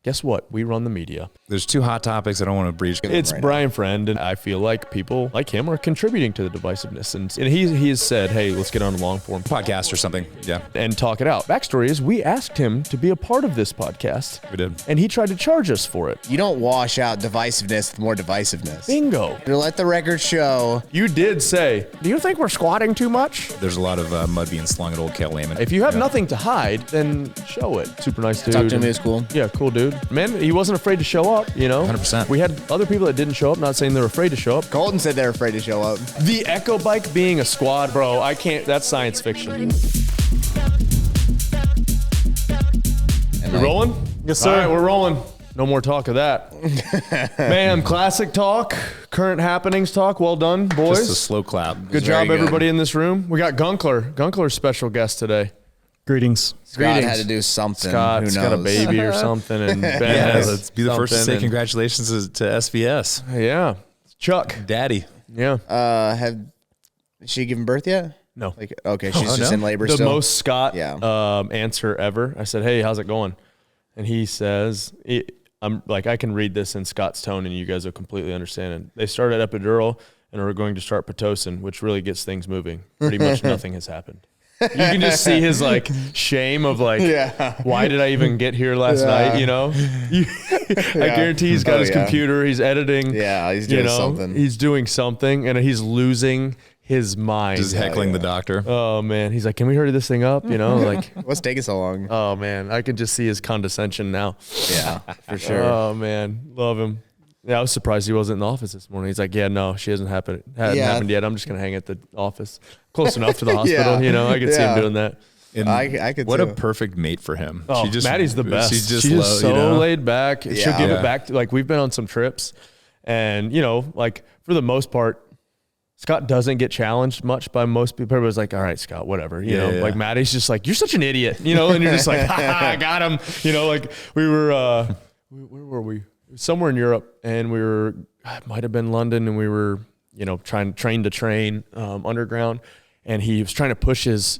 Guess what? We run the media. There's 2 hot topics I don't want to breach. It's right Brian now. Friend, and I feel like people like him are contributing to the divisiveness. And he has said, hey, let's get on a long form podcast or something. Yeah. And talk it out. Backstory is we asked him to be a part of this podcast. We did. And he tried to charge us for it. You don't wash out divisiveness with more divisiveness. Bingo. To let the record show. You did say, do you think we're squatting too much? There's a lot of mud being slung at old Kel Lehman. If you have nothing to hide, then show it. Super nice dude. Talk to him, he was cool. Yeah, cool dude. Man, he wasn't afraid to show up, 100%. We had other people that didn't show up, not saying they're afraid to show up. Colton said they're afraid to show up. The Echo Bike being a squad, bro, I can't, that's science fiction. We rolling? Yes, sir. All right, we're rolling. No more talk of that. Mayhem Classic talk, current happenings talk. Well done, boys. Just a slow clap. Good job, everybody in this room. We got Gunkler. Gunkler's special guest today. Greetings. Scott had to do something. Scott's got a baby or something, and Ben has let's be the first to say congratulations to SVS. Yeah, Chuck, Daddy. Yeah. Has she given birth yet? No. Okay, she's just in labor still. The most Scott answer ever. I said, hey, how's it going? And he says, I'm like, I can read this in Scott's tone and you guys will completely understand it. They started epidural and are going to start Pitocin, which really gets things moving. Pretty much nothing has happened. You can just see his like shame of like, why did I even get here last night? I guarantee he's got his computer. He's editing. Yeah, he's doing something. He's doing something and he's losing his mind. Just heckling the doctor. Oh man. He's like, can we hurry this thing up? Like what's taking so long? Oh man. I can just see his condescension now. Yeah, for sure. Oh man. Love him. Yeah, I was surprised he wasn't in the office this morning. He's like, yeah, no, she hasn't happened yet. I'm just going to hang at the office. Close enough to the hospital, I could see him doing that. And I could what a perfect mate for him. Oh, Maddie's the best. She's just so laid back. Yeah. She'll give it back. Like we've been on some trips and, like for the most part, Scott doesn't get challenged much by most people. Everybody's like, all right, Scott, whatever. Like Maddie's just like, you're such an idiot, and you're just like, I got him. Like we were, where were we? Somewhere in Europe, and we were, it might have been London, and we were, trying train to train underground, and he was trying to push his,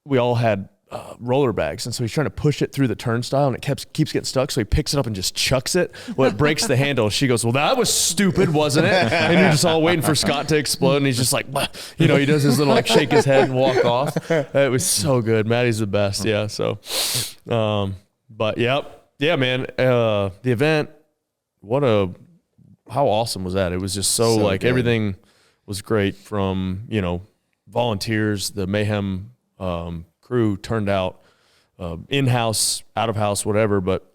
we all had roller bags, and so he's trying to push it through the turnstile, and it keeps getting stuck, so he picks it up and just chucks it. Well, it breaks the handle. She goes, well, that was stupid, wasn't it? And you're just all waiting for Scott to explode, and he's just like, he does his little like shake his head and walk off. It was so good. Maddie's the best, yeah, so, but yep. Yeah, man. The event, how awesome was that? It was just so like good. Everything was great from, volunteers, the Mayhem crew turned out in-house, out-of-house, whatever. But,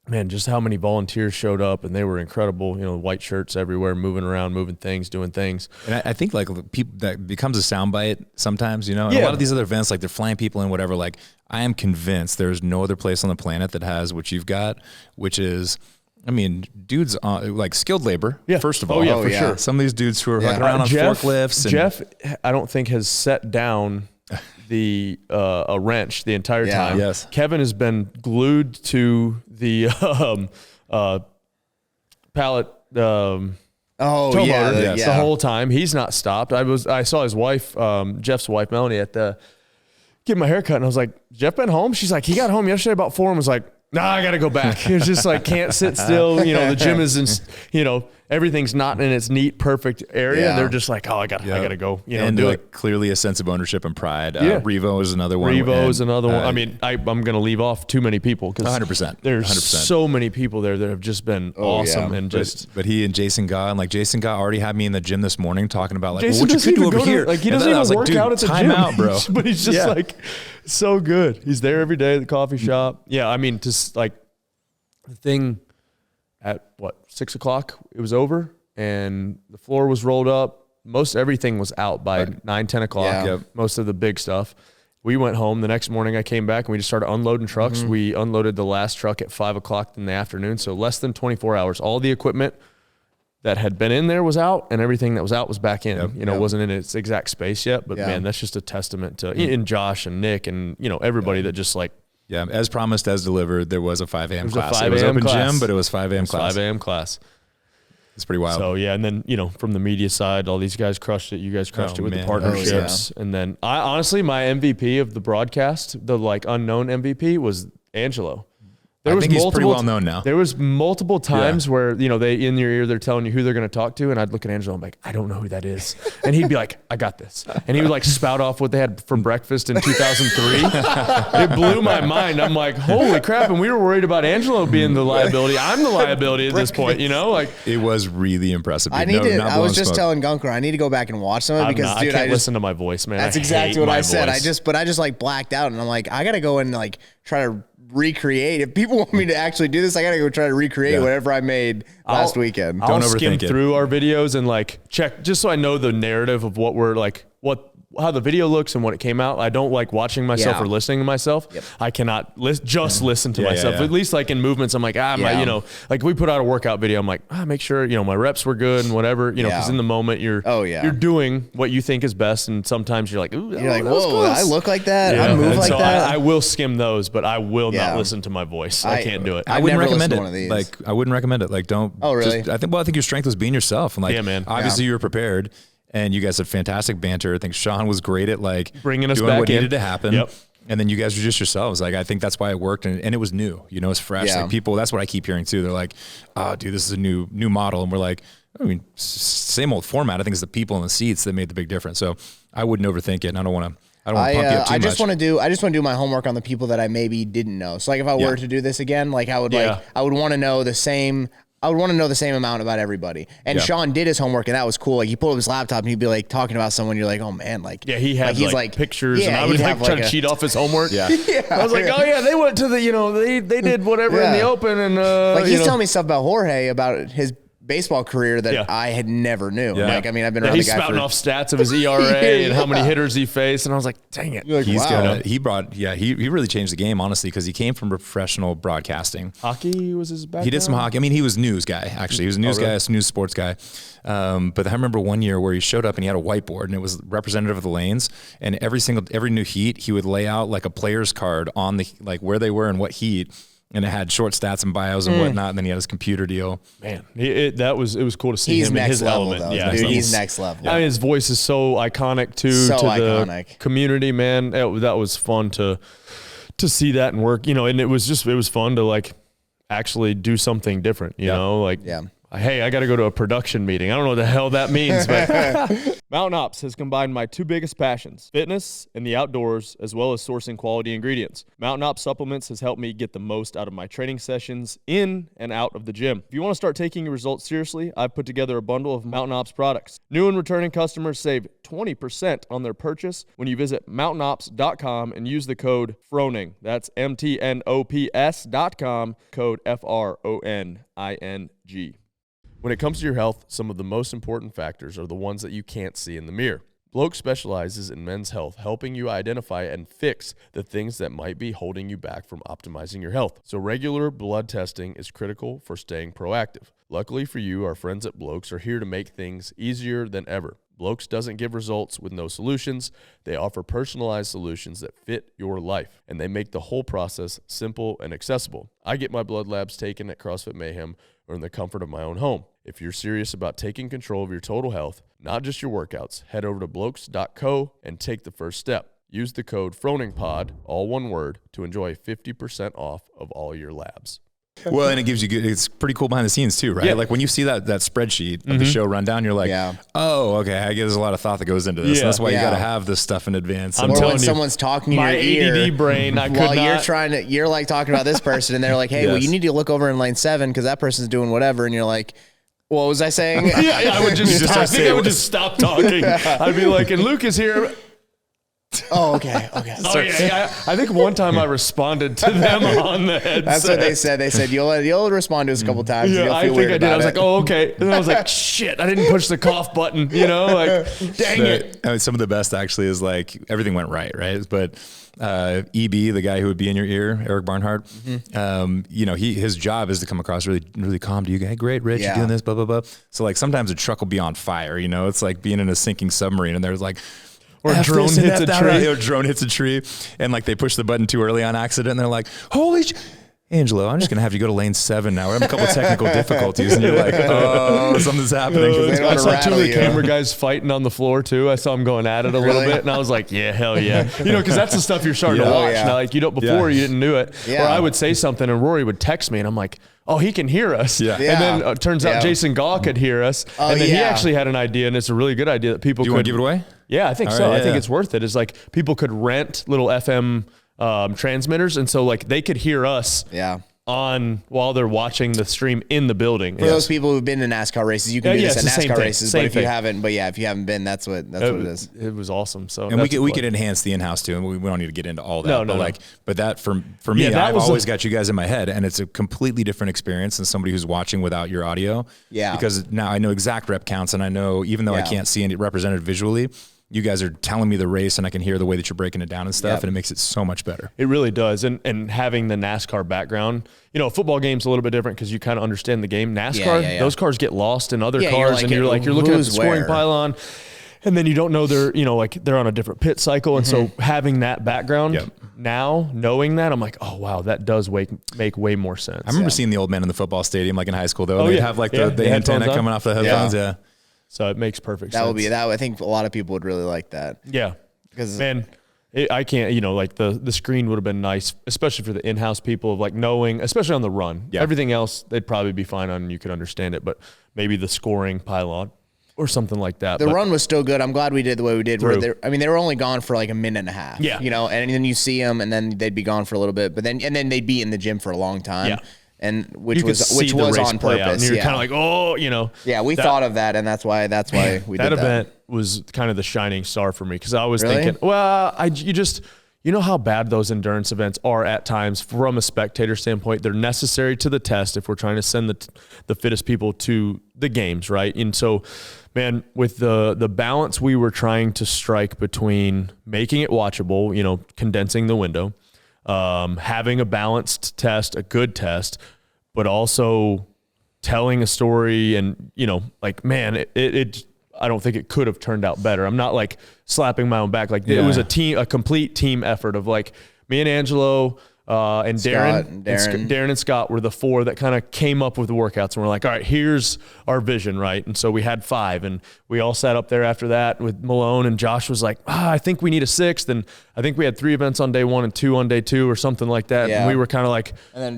man, just how many volunteers showed up, and they were incredible. White shirts everywhere, moving around, moving things, doing things. And I think like people that becomes a soundbite sometimes, and a lot of these other events, like they're flying people in, whatever, like I am convinced there's no other place on the planet that has what you've got, which is, dudes on like skilled labor. Yeah. First of all, for sure. Some of these dudes who are like around on forklifts. Jeff, I don't think has set down the a wrench the entire time. Yes. Kevin has been glued to the pallet. The whole time. He's not stopped. I saw his wife, Jeff's wife, Melanie, at the getting my haircut, and I was like, Jeff been home? She's like, he got home yesterday about 4 and was like, nah, I got to go back. He was just like, can't sit still. The gym is in, everything's not in its neat, perfect area. Yeah. They're just like, oh, I got to go, and do it. Clearly a sense of ownership and pride. Revo is another one. Revo is another one. I'm going to leave off too many people because 100%. There's 100%. So many people there that have just been awesome. And but he and Jason Gaw, Jason Gaw already had me in the gym this morning talking about what you could do over here. Like he doesn't even work out at the gym. Out, bro. But he's just like so good. He's there every day at the coffee shop. Yeah, just like the thing at 6 o'clock, it was over and the floor was rolled up. Most everything was out by 9, 10 o'clock. Yeah. Most of the big stuff. We went home. The next morning I came back and we just started unloading trucks. Mm-hmm. We unloaded the last truck at 5 o'clock in the afternoon. So less than 24 hours. All the equipment that had been in there was out, and everything that was out was back in. Wasn't in its exact space yet. But man, that's just a testament to and Josh and Nick and everybody that just like. Yeah, as promised, as delivered, there was a 5 a.m. class. It was open gym, but it was 5 a.m. class. 5 a.m. class. It's pretty wild. So, yeah, and then, from the media side, all these guys crushed it. You guys crushed it with the partnerships. And then, honestly, my MVP of the broadcast, the, unknown MVP, was Angelo. I think he's pretty well known now. There was multiple times where, you know, they in your ear, they're telling you who they're going to talk to. And I'd look at Angelo, I'm like, I don't know who that is. And he'd be like, I got this. And he would like spout off what they had for breakfast in 2003. It blew my mind. I'm like, holy crap. And we were worried about Angelo being the liability. I'm the liability at this point, you know? Like, it was really impressive. I was just telling Gunker, I need to go back and watch some of it because, I can't listen to my voice, man. That's exactly what I said. I just like blacked out and I'm like, I got to go and like try to recreate. If people want me to actually do this, I gotta go try to recreate whatever I made last weekend. I'll skim through our videos and like check just so I know the narrative of what we're like, how the video looks and what it came out. I don't like watching myself or listening to myself. Yep. I cannot just listen to myself. At least like in movements, I'm like, you know, like we put out a workout video. I'm like, make sure, you know, my reps were good and whatever, you know, because in the moment you're doing what you think is best. And sometimes you're like, ooh, you're like, whoa, I look like that. I move like that. I will skim those, but I will not listen to my voice. I can't do it. I wouldn't recommend it. Like, I wouldn't recommend it. Like, don't. Oh, really? I think your strength was being yourself. And like, man. Obviously you were prepared. And you guys had fantastic banter. I think Sean was great at like bringing us doing back what in. needed to happen. Yep. And then you guys were just yourselves. Like, I think that's why it worked. And it was new, you know, it's fresh. Yeah. Like people, that's what I keep hearing too. They're like, oh dude, this is a new model. And we're like, I mean, same old format. I think it's the people in the seats that made the big difference. So I wouldn't overthink it. And I don't want to pump you up too much. I just want to do my homework on the people that I maybe didn't know. So like if I were to do this again, like I would want to know the same. I would want to know the same amount about everybody. And Sean did his homework, and that was cool. Like he pulled up his laptop, and he'd be like talking about someone. You're like, oh man, like he had he's like pictures, and I would like try to cheat off his homework. I was like, oh yeah, they went to the, you know, they did whatever in the open, and like he's telling me stuff about Jorge, about his baseball career that I had never knew. Like, I mean, I've been around the guy spouting off stats of his ERA and how many hitters he faced, and I was like, dang it. Like, he really changed the game, honestly, because he came from professional broadcasting. Hockey was his background? He did some hockey. I mean, he was a news guy, actually. He was a news guy, a news sports guy. But I remember one year where he showed up and he had a whiteboard, and it was representative of the lanes, and every new heat, he would lay out like a player's card on the, like where they were and what heat. And it had short stats and bios and whatnot. And then he had his computer deal. Man, it was cool to see him in his element. Though, dude, he's next level. I mean, his voice is so iconic too to the community, man. That was fun to see that and work, you know. And it was fun to like actually do something different, you know, like. Hey, I got to go to a production meeting. I don't know what the hell that means, but Mountain Ops has combined my two biggest passions, fitness and the outdoors, as well as sourcing quality ingredients. Mountain Ops supplements has helped me get the most out of my training sessions in and out of the gym. If you want to start taking your results seriously, I've put together a bundle of Mountain Ops products. New and returning customers save 20% on their purchase when you visit mountainops.com and use the code Froning. That's MTNOPS.com, code FRONING. When it comes to your health, some of the most important factors are the ones that you can't see in the mirror. Bloke specializes in men's health, helping you identify and fix the things that might be holding you back from optimizing your health. So regular blood testing is critical for staying proactive. Luckily for you, our friends at Blokes are here to make things easier than ever. Blokes doesn't give results with no solutions. They offer personalized solutions that fit your life, and they make the whole process simple and accessible. I get my blood labs taken at CrossFit Mayhem or in the comfort of my own home. If you're serious about taking control of your total health, not just your workouts, head over to blokes.co and take the first step. Use the code FRONINGPOD, all one word, to enjoy 50% off of all your labs. Well, and it gives you it's pretty cool behind the scenes too, right? Like when you see that spreadsheet of the show rundown, you're like, oh, okay, I guess there's a lot of thought that goes into this. That's why you got to have this stuff in advance. Or when someone's talking in your ear, ADD brain, you're like talking about this person, and they're like, hey, well, you need to look over in lane 7 because that person's doing whatever, and you're like, what was I saying? I would just stop talking. I'd be like, and Luke is here. Oh, okay. I think one time I responded to them on the headset. That's what they said. They said, you'll respond to us a couple times. Yeah, I think I did. I was like, oh, okay. And then I was like, shit, I didn't push the cough button, you know, like, dang it. I mean, some of the best actually is like, everything went right? But EB, the guy who would be in your ear, Eric Barnhart, you know, his job is to come across really, really calm to you. Hey, great, Rich, you're doing this, blah, blah, blah. So like sometimes a truck will be on fire, you know, it's like being in a sinking submarine and there's like, or a drone hits a tree. Or a drone hits a tree and like they push the button too early on accident and they're like, holy Angelo, I'm just going to have you go to lane 7 now. We're having a couple technical difficulties. And you're like, oh, something's happening. I saw 2 of the camera guys fighting on the floor too. I saw them going at it a little bit. And I was like, yeah, hell yeah. Because that's the stuff you're starting to watch. Now, like, before you didn't do it. Or I would say something and Rory would text me and I'm like, oh, he can hear us. Yeah. And then it turns out Jason Gaw could hear us. And then he actually had an idea, and it's a really good idea that people could. Do you want to give it away? Yeah, I think so. I think it's worth it. It's like people could rent little FM transmitters, and so like they could hear us on while they're watching the stream in the building. For those people who've been to NASCAR races, you can do this at NASCAR races, but if you haven't, if you haven't been, that's what it is. It was awesome. So and we could enhance the in-house too, and we don't need to get into all that. But that for me, I've always got you guys in my head, and it's a completely different experience than somebody who's watching without your audio. Yeah. Because now I know exact rep counts, and I know even though I can't see it represented visually, you guys are telling me the race and I can hear the way that you're breaking it down and stuff, and it makes it so much better. It really does. And having the NASCAR background, a football game's a little bit different because you kind of understand the game. NASCAR, those cars get lost in other cars, and you're looking at the scoring pylon, and then you don't know they're on a different pit cycle. And so having that background now, knowing that, I'm like, oh wow, that does make way more sense. I remember seeing the old men in the football stadium, like in high school though. They'd have like the antenna coming off the headphones. Yeah. So it makes perfect sense. That would be that. I think a lot of people would really like that. Yeah, because I can't. Like the screen would have been nice, especially for the in-house people of like knowing, especially on the run. Yeah. Everything else they'd probably be fine on, and you could understand it. But maybe the scoring pylon or something like that. The run was still good. I'm glad we did the way we did. They were only gone for like a minute and a half. Yeah, and then you see them, and then they'd be gone for a little bit, but then they'd be in the gym for a long time. Yeah. And which was on purpose. And you're kind of like, oh, Yeah, we thought of that, and that's why we did that. That event was kind of the shining star for me because I was thinking, well, you know how bad those endurance events are at times from a spectator standpoint. They're necessary to the test if we're trying to send the fittest people to the games, right? And so, man, with the balance we were trying to strike between making it watchable, condensing the window, having a balanced test, a good test, but also telling a story and, man, I don't think it could have turned out better. I'm not like slapping my own back. Like it was a complete team effort of like me and Angelo, and Darren and Scott were the 4 that kind of came up with the workouts, and we're like, all right, here's our vision, right? And so we had 5, and we all sat up there after that with Malone, and Josh was like, I think we need a 6th, and I think we had 3 events on day 1 and 2 on day 2 or something like that. Yeah. And we were kind of like,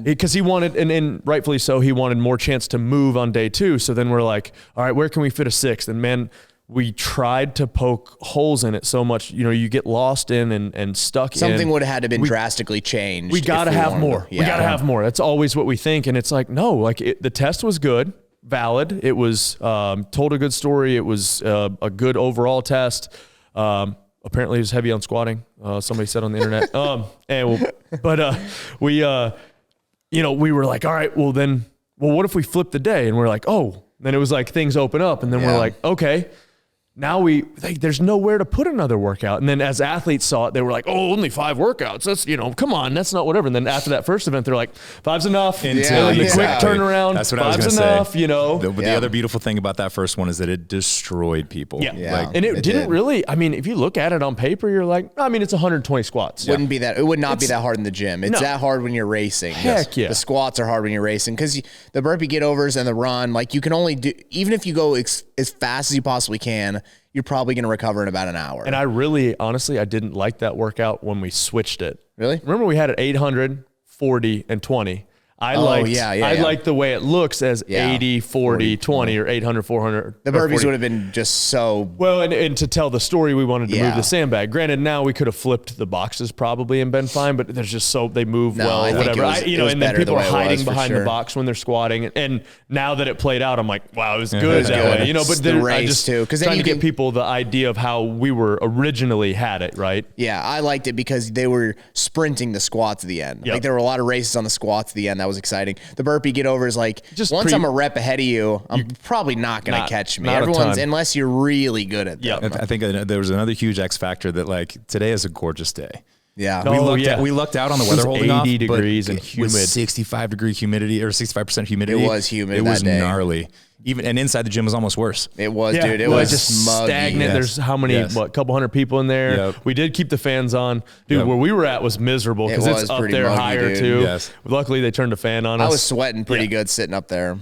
because he wanted, and rightfully so, he wanted more chance to move on day 2. So then we're like, all right, where can we fit a 6th? And man, we tried to poke holes in it so much, you get lost in and stuck in. Something would have had to been drastically changed. We got to have more. We got to have more. That's always what we think. And it's like, no, like the test was good, valid. It was told a good story. It was a good overall test. Apparently it was heavy on squatting. Somebody said on the internet. We were like, all right, well, what if we flip the day? And we're like, oh, then it was like things open up. And then we're like, okay. Now there's nowhere to put another workout. And then as athletes saw it, they were like, oh, only 5 workouts. That's, come on, that's not whatever. And then after that first event, they're like, 5's enough. And the quick turnaround, that's what 5's I was enough, say. The other beautiful thing about that first one is that it destroyed people. Yeah. And it didn't really, if you look at it on paper, you're like, it's 120 squats. It would not be that hard in the gym. It's that hard when you're racing. Heck yeah. The squats are hard when you're racing because the burpee get overs and the run, like you can only do, even if you go as fast as you possibly can, you're probably going to recover in about an hour. And I really, honestly, I didn't like that workout when we switched it. Really? Remember we had it 800, 40, and 20. I liked the way it looks as 80, 40, 20, or 800, 400. The burpees would have been just so... Well, and to tell the story, we wanted to move the sandbag. Granted, now we could have flipped the boxes probably and been fine, but there's just they move whatever. And then people are hiding behind the box when they're squatting. And now that it played out, I'm like, wow, it was good that way. But the race too. Because trying to give people the idea of how we were originally had it, right? Yeah, I liked it because they were sprinting the squats at the end. Like there were a lot of races on the squats at the end. That was exciting. The burpee get over is like, once I'm a rep ahead of you, I'm probably not going to catch me. Unless you're really good at them. I think there was another huge X factor that like today is a gorgeous day. Yeah. We lucked out on the weather holding 80 off, degrees and humid. With 65-degree humidity or 65% humidity. It was humid. It was that day. gnarly. And inside the gym was almost worse. It was, dude. It was just muggy. stagnant. Yes. There's how many, a couple hundred people in there. Yep. We did keep the fans on. Dude, where we were at was miserable because it's up there muggy, higher dude. too. Yes. Luckily, they turned the fan on us. I was sweating pretty good sitting up there.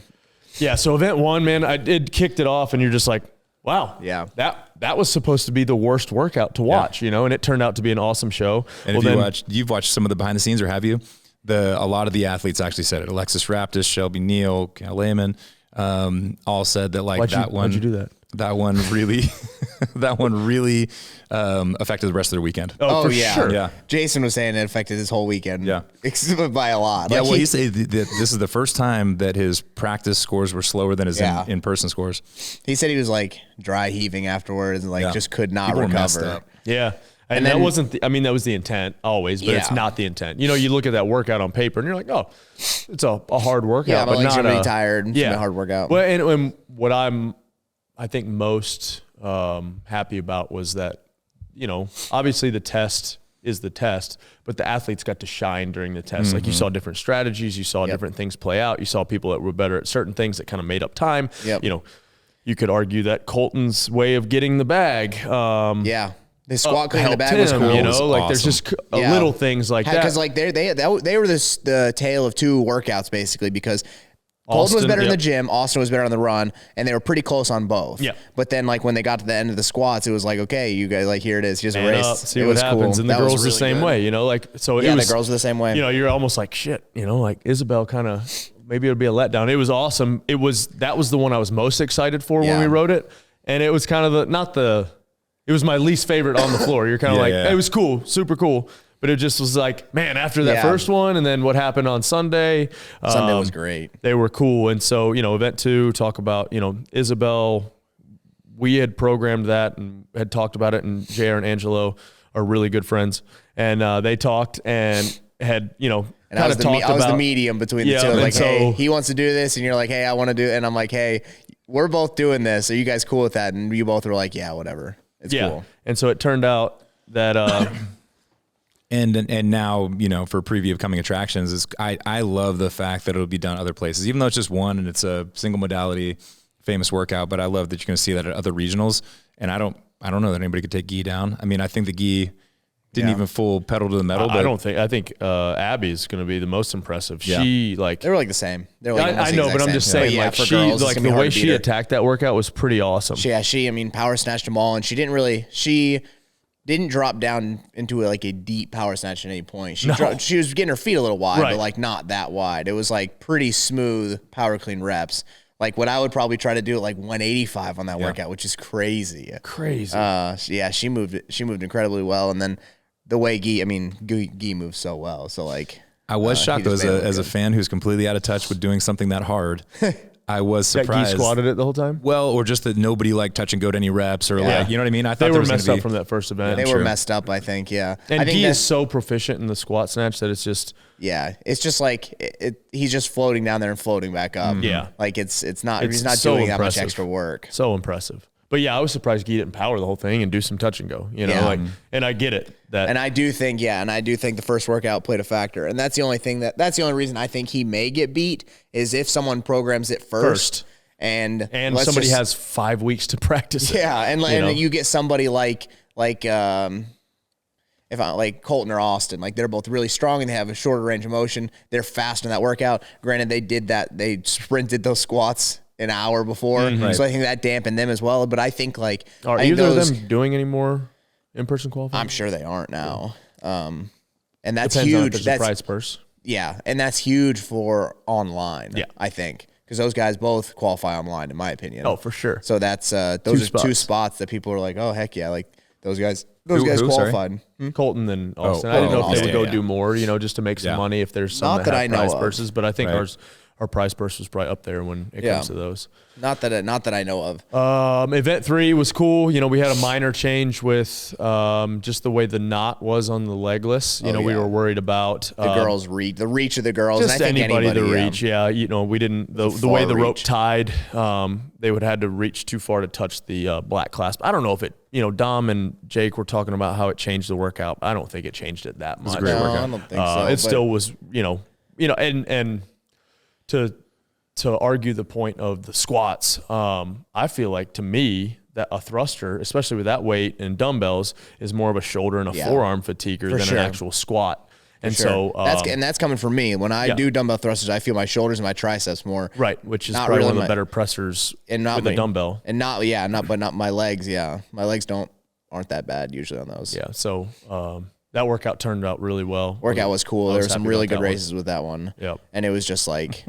Yeah, so event 1, man, I did kicked it off, and you're just like, wow, yeah, that was supposed to be the worst workout to watch, you know, and it turned out to be an awesome show. And you've watched some of the behind the scenes, or have you? A lot of the athletes actually said it. Alexis Raptis, Shelby Neal, Cal Lehman, all said that why'd you do that? That one really, affected the rest of their weekend. Oh, yeah. Sure. Yeah. Jason was saying it affected his whole weekend. Yeah. By a lot. Yeah. He said that this is the first time that his practice scores were slower than his in-person scores. He said he was like dry heaving afterwards and just could not recover. Yeah. And that wasn't, that was the intent always, but it's not the intent. You know, you look at that workout on paper and you're like, oh, it's a hard workout. Yeah, but legs not are really tired. It's a hard workout. Well, and what I think most happy about was that, you know, obviously the test is the test, but the athletes got to shine during the test. Mm-hmm. Like you saw different strategies, you saw different things play out. You saw people that were better at certain things that kind of made up time. Yep. You know, you could argue that Colton's way of getting the bag. The squat clean in the bag was cool. You know, like there's just little things like that. Because like they were the tale of two workouts basically, because Colton was better in the gym, Austin was better on the run, and they were pretty close on both. Yeah. But then like when they got to the end of the squats, it was like, okay, you guys, like here it is, just a race. See what happens. And the girls the same way, you know, like so it was, the girls were the same way. You know, you're almost like shit, you know, like Isabel kind of maybe it'll be a letdown. It was awesome. That was the one I was most excited for when we wrote it. And it was kind of it was my least favorite on the floor. You're kind of it was cool, super cool. But it just was like, man, after that first one and then what happened on Sunday. Sunday was great. They were cool. And so, you know, event 2, talk about, you know, Isabel, we had programmed that and had talked about it, and JR and Angelo are really good friends. And they talked and had, you know, and I was the medium between the two. Like, hey, he wants to do this, and you're like, hey, I want to do it. And I'm like, hey, we're both doing this. Are you guys cool with that? And you both were like, yeah, whatever. It's cool. And so it turned out that and now, you know, for preview of coming attractions, I love the fact that it'll be done other places, even though it's just one and it's a single modality famous workout. But I love that you're going to see that at other regionals. And I don't know that anybody could take Guy down. I mean, I think the Guy didn't even full pedal to the metal. I think Abby's going to be the most impressive. Yeah. They were like the same. They were like I know, but I'm just saying, like for she, girls, like the way she attacked that workout was pretty awesome. She power snatched them all, and she didn't drop down into a deep power snatch at any point. She was getting her feet a little wide, but like not that wide. It was like pretty smooth power clean reps. Like what I would probably try to do at like 185 on that workout, which is crazy. She moved incredibly well, and then the way Guy moves so well. So like I was shocked though, as a fan who's completely out of touch with doing something that hard. I was surprised. That Guy squatted it the whole time? Well, or just that nobody like touch and go to any reps or like, you know what I mean? I thought they were messed up from that first event. They were messed up, I think, yeah. And I think Guy is so proficient in the squat snatch that it's just... Yeah, it's just like he's just floating down there and floating back up. Yeah. Like he's not doing that much extra work. So impressive. But yeah, I was surprised Guy didn't power the whole thing and do some touch and go, you know, and I get it. And I do think the first workout played a factor. And that's the only reason I think he may get beat is if someone programs it first. And somebody has 5 weeks to practice it. Yeah, and you get somebody like Colton or Austin, like they're both really strong and they have a shorter range of motion. They're fast in that workout. Granted, they sprinted those squats an hour before, so I think that dampened them as well. But I think are either of them doing any more in-person qualifying? I'm sure they aren't now, and that's depends huge. On if there's a prize purse. Yeah, and that's huge for online. Yeah, I think. Because those guys both qualify online, in my opinion. Oh, for sure. So that's those are two spots that people are like, oh heck yeah, like those guys qualified. Colton and Austin. I didn't know if they would go do more, just to make some money if there's some that have prize purses. But I think our prize purse was probably up there when it comes to those. Not that I know of. Event 3 was cool. You know, we had a minor change with just the way the knot was on the legless. You know, we were worried about the girls' reach, the reach of the girls. Just and I think anybody to reach. Yeah, you know, we didn't the way the rope tied. They would have had to reach too far to touch the black clasp. I don't know if it. You know, Dom and Jake were talking about how it changed the workout. I don't think it changed it that much. It was a great workout. I don't think so. It still was. You know, and to argue the point of the squats, I feel like to me that a thruster, especially with that weight and dumbbells, is more of a shoulder and a forearm fatiguer than an actual squat. And so that's coming from me. When I do dumbbell thrusters, I feel my shoulders and my triceps more. Right, which is probably one of the better pressers with a dumbbell. And not my legs. Yeah, my legs aren't that bad usually on those. Yeah, so that workout turned out really well. Workout was cool. There were some really good races with that one. Yep. And it was just like,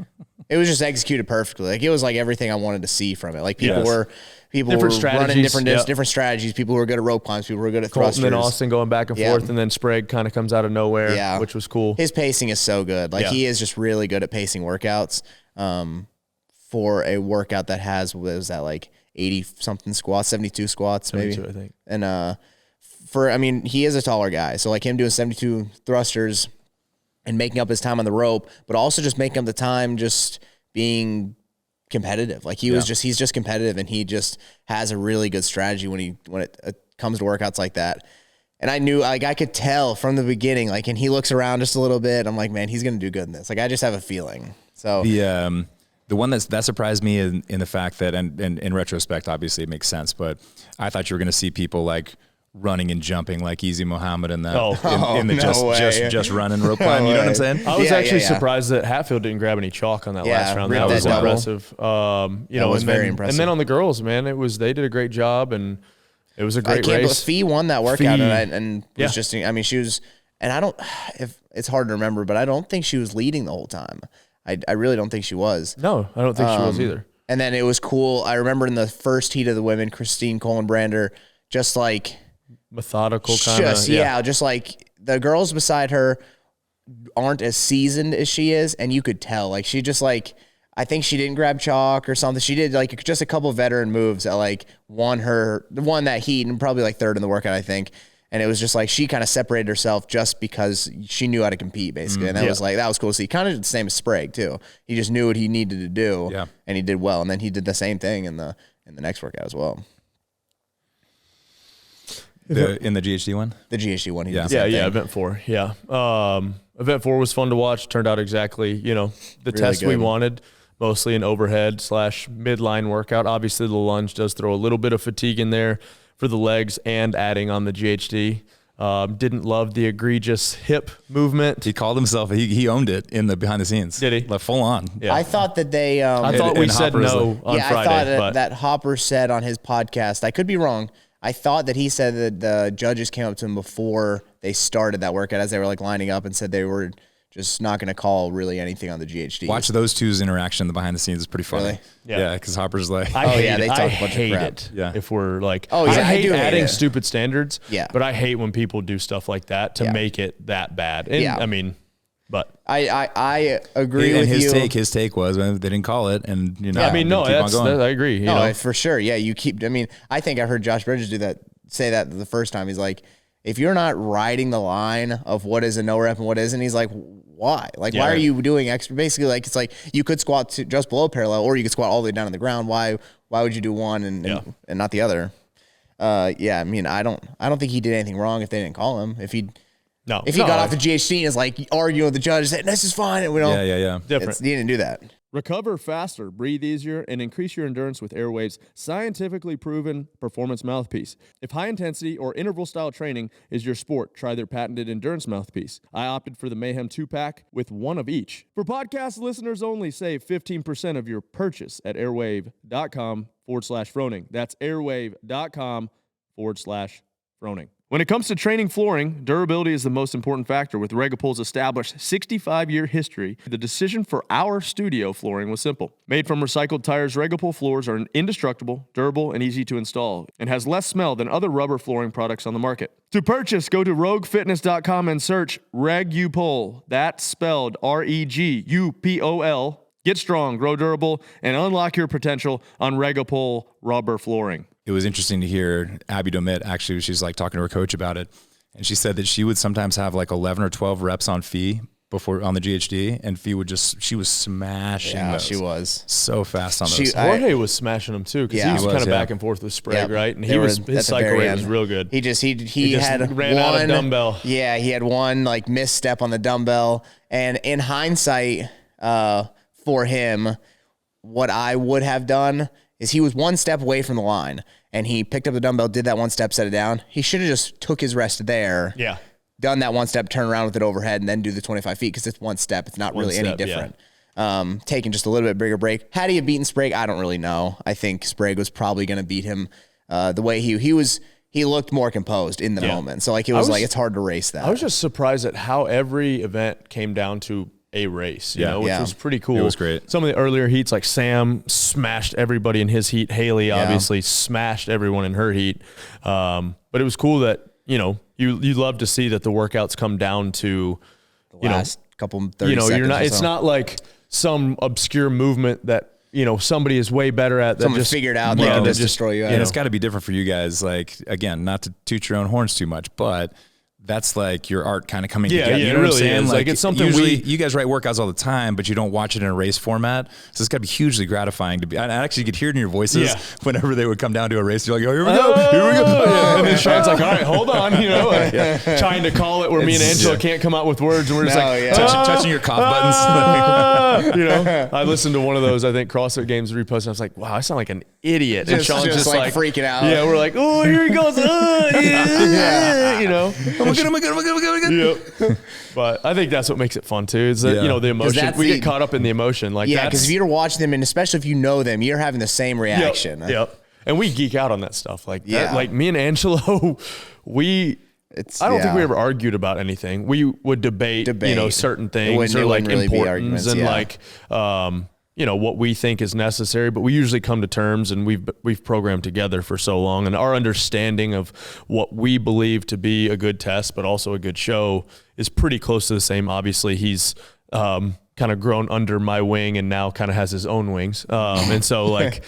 it was just executed perfectly. Like it was like everything I wanted to see from it. Like people were running different strategies. People who were good at rope climbs. People who were good at thrusters. And then Austin going back and forth, and then Sprague kind of comes out of nowhere, which was cool. His pacing is so good. Like he is just really good at pacing workouts. For a workout that has, what was that, like 80 something squats, 72 squats, 72, maybe. I think. And he is a taller guy, so like him doing 72 thrusters and making up his time on the rope, but also just making up the time just being competitive. Like he's just competitive, and he just has a really good strategy when it comes to workouts like that. And I knew, like, I could tell from the beginning, like, and he looks around just a little bit. I'm like, man, he's going to do good in this. Like, I just have a feeling. So the one that surprised me in the fact that, and in retrospect, obviously it makes sense, but I thought you were going to see people like running and jumping like Easy Muhammad and that just running rope climb. You know what I'm saying? I was actually surprised that Hatfield didn't grab any chalk on that last round. That was impressive. That was very impressive. And then on the girls, man, they did a great job, and it was a great race. Fee won that workout, and was just, I mean, she was, and I don't, if it's hard to remember, but I don't think she was leading the whole time. I really don't think she was. No, I don't think she was either. And then it was cool. I remember in the first heat of the women, Christine Colenbrander, just like methodical kind of. Just like the girls beside her aren't as seasoned as she is, and you could tell. Like she just like, I think she didn't grab chalk or something. She did like just a couple veteran moves that like won that heat, and probably like third in the workout, I think. And it was just like she kind of separated herself just because she knew how to compete, basically. And that was cool to see. Kind of the same as Sprague too. He just knew what he needed to do, and he did well. And then he did the same thing in the next workout as well. In the GHD one? The GHD one. Event 4. Yeah. Event 4 was fun to watch. Turned out exactly, the really test we wanted. Mostly an overhead / midline workout. Obviously, the lunge does throw a little bit of fatigue in there for the legs and adding on the GHD. Didn't love the egregious hip movement. He called himself, he owned it in the behind the scenes. Did he? Like full on. Yeah. I thought that they... I thought we said no on Friday. I thought that Hopper said on his podcast, I could be wrong, I thought that he said that the judges came up to him before they started that workout as they were like lining up and said they were just not going to call really anything on the GHD. Watch those two's interaction behind the scenes. It's pretty funny. Really? Yeah, because Hopper's like, they talk a bunch of crap. It. Yeah. If we're like, I hate adding stupid standards. Yeah. But I hate when people do stuff like that to make it that bad. And, I mean, but I agree with you. His take was, they didn't call it, and I agree. No, for sure. Yeah, you keep. I mean, I think I heard Josh Bridges say that the first time. He's like, if you're not riding the line of what is a no rep and what isn't, he's like, why? Like, why are you doing extra? Basically, like, it's like you could squat to just below parallel, or you could squat all the way down on the ground. Why would you do one and not the other? I mean, I don't think he did anything wrong if they didn't call him. If he got off the GHC and is like arguing with the judge, saying this is fine, and we don't. Different. He didn't do that. Recover faster, breathe easier, and increase your endurance with Airwave's scientifically proven performance mouthpiece. If high-intensity or interval-style training is your sport, try their patented endurance mouthpiece. I opted for the Mayhem 2-pack with one of each. For podcast listeners only, save 15% of your purchase at airwave.com/Froning. That's airwave.com/Froning. When it comes to training flooring, durability is the most important factor. With Regapol's established 65-year history, the decision for our studio flooring was simple. Made from recycled tires, Regapol floors are indestructible, durable, and easy to install, and has less smell than other rubber flooring products on the market. To purchase, go to roguefitness.com and search Regupol. That's spelled REGUPOL. Get strong, grow durable, and unlock your potential on Regapol rubber flooring. It was interesting to hear Abby Domit, actually, she's like talking to her coach about it. And she said that she would sometimes have like 11 or 12 reps on Fee before on the GHD, and Fee she was smashing those. She was so fast on those. Jorge was smashing them too, because he was kind of back and forth with Sprague, right? And his cycle rate was real good. He had ran out of dumbbell. Yeah, he had one like misstep on the dumbbell, and in hindsight, for him, what I would have done is he was one step away from the line, and he picked up the dumbbell, did that one step, set it down. He should have just took his rest there. Yeah. Done that one step, turn around with it overhead, and then do the 25 feet, because it's one step. It's not really any different. Yeah. Taking just a little bit bigger break. Had he beaten Sprague? I don't really know. I think Sprague was probably going to beat him the way he looked more composed in the moment. So like it's hard to race that. I was just surprised at how every event came down to a race, which was pretty cool. It was great. Some of the earlier heats, like Sam smashed everybody in his heat. Haley obviously smashed everyone in her heat. But it was cool that, you love to see that the workouts come down to the last couple 30 seconds. You're not. It's not like some obscure movement that somebody is way better at. Someone figured out they can just destroy you. And it's got to be different for you guys. Like, again, not to toot your own horns too much, but that's like your art kind of coming together. You know what I'm saying? Like it's something usually you guys write workouts all the time, but you don't watch it in a race format. So it's got to be hugely gratifying to be. I actually could hear it in your voices whenever they would come down to a race. You're like, oh, here we go. And then Sean's like, all right, hold on, trying to call it where me and Angela can't come out with words, and we're just touching your cough buttons. I listened to one of those, I think, CrossFit Games repost, and I was like, wow, I sound like an idiot. And Sean's just like freaking out. Yeah, we're like, oh, here he goes. Oh my god. Yep. But I think that's what makes it fun too. Is that the emotion? We get caught up in the emotion, because if you're watching them, and especially if you know them, you're having the same reaction. Yep. And we geek out on that stuff. Like me and Angelo, I don't think we ever argued about anything. We would debate. Certain things or like really importance and like what we think is necessary, but we usually come to terms, and we've programmed together for so long, and our understanding of what we believe to be a good test, but also a good show, is pretty close to the same. Obviously, he's kind of grown under my wing and now kind of has his own wings, and so like.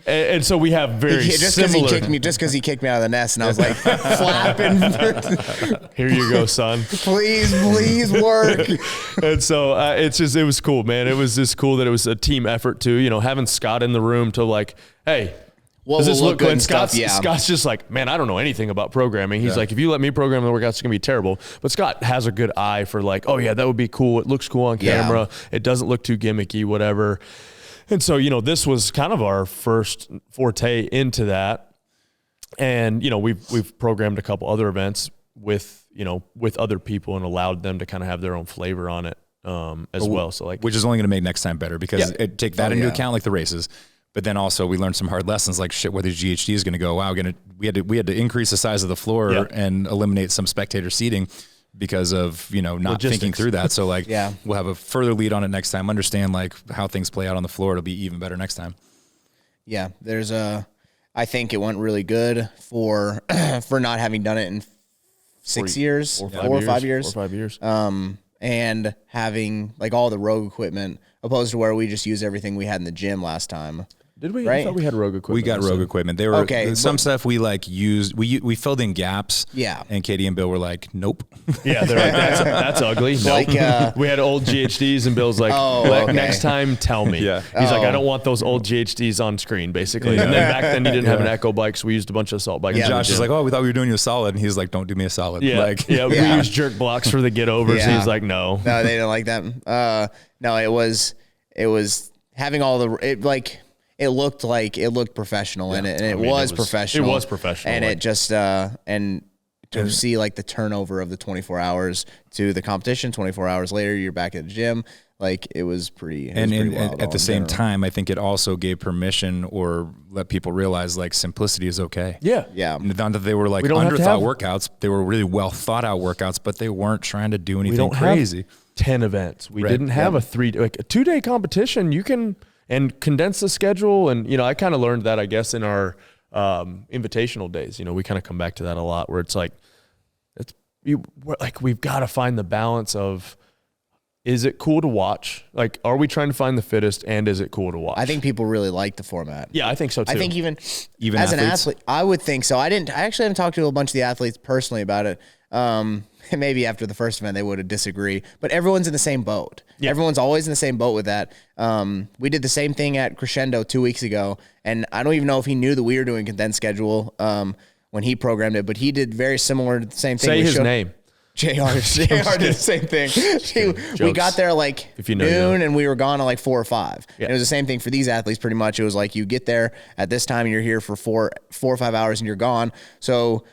And so we have very similar. Just because he kicked me out of the nest, and I was like flapping. Here you go, son. Please work. And so it was cool, man. It was just cool that it was a team effort too. Having Scott in the room to like, hey, does this look good? And Scott's just like, man, I don't know anything about programming. He's like, if you let me program the workouts, it's gonna be terrible. But Scott has a good eye for like, oh yeah, that would be cool. It looks cool on camera. It doesn't look too gimmicky, whatever. And so, this was kind of our first forte into that. And, we've programmed a couple other events with other people and allowed them to kind of have their own flavor on it as well. So like, which is only going to make next time better, because take that into account, like the races. But then also we learned some hard lessons, like where the GHD is going to go. Wow, we had to increase the size of the floor and eliminate some spectator seating, because of, not logistics. thinking through that. So like, we'll have a further lead on it next time, understand like how things play out on the floor. It'll be even better next time. Yeah. I think it went really good for not having done it in 6 years, 4 or 5 years. 4 or 5 years. And having like all the rogue equipment, opposed to where we just use everything we had in the gym last time. Did we? Right? I thought we had rogue equipment. We got rogue equipment. They were some stuff we like used. We filled in gaps. Yeah. And Katie and Bill were like, nope. Yeah, they're like, that's ugly. Nope. Like, we had old GHDs, and Bill's like, next time, tell me. Yeah. He's like, I don't want those old GHDs on screen, basically. And then back then, he didn't have an Echo bike, so we used a bunch of assault bikes. And Josh is like, oh, we thought we were doing you a solid, and he's like, don't do me a solid. Yeah. We used jerk blocks for the get overs. Yeah. He's like, no. No, they didn't like that. No, it was having all the it looked professional in it, and it was professional. It was professional. And it just, and to see like the turnover of the 24 hours to the competition, 24 hours later, you're back at the gym. Like it was pretty, wild at the same time, I think it also gave permission or let people realize like simplicity is okay. Yeah. Yeah. Not that they were like underthought workouts. They were really well thought out workouts, but they weren't trying to do anything crazy. 10 events. We didn't have a 2-day competition. You can, and condense the schedule. And, I kind of learned that, I guess, in our invitational days. We kind of come back to that a lot, where it's like, we've got to find the balance of is it cool to watch? Like, are we trying to find the fittest, and is it cool to watch? I think people really like the format. Yeah, I think so too. I think even as an athlete, I would think so. I actually haven't talked to a bunch of the athletes personally about it. Maybe after the first event they would have disagreed, but everyone's in the same boat. Yeah. Everyone's always in the same boat with that. We did the same thing at Crescendo 2 weeks ago, and I don't even know if he knew that we were doing condensed schedule when he programmed it, but he did very similar to the same thing. Say his name. JR did the same thing. We got there like noon and we were gone at like 4 or 5. Yeah. And it was the same thing for these athletes pretty much. It was like you get there at this time and you're here for 4 or 5 hours and you're gone. So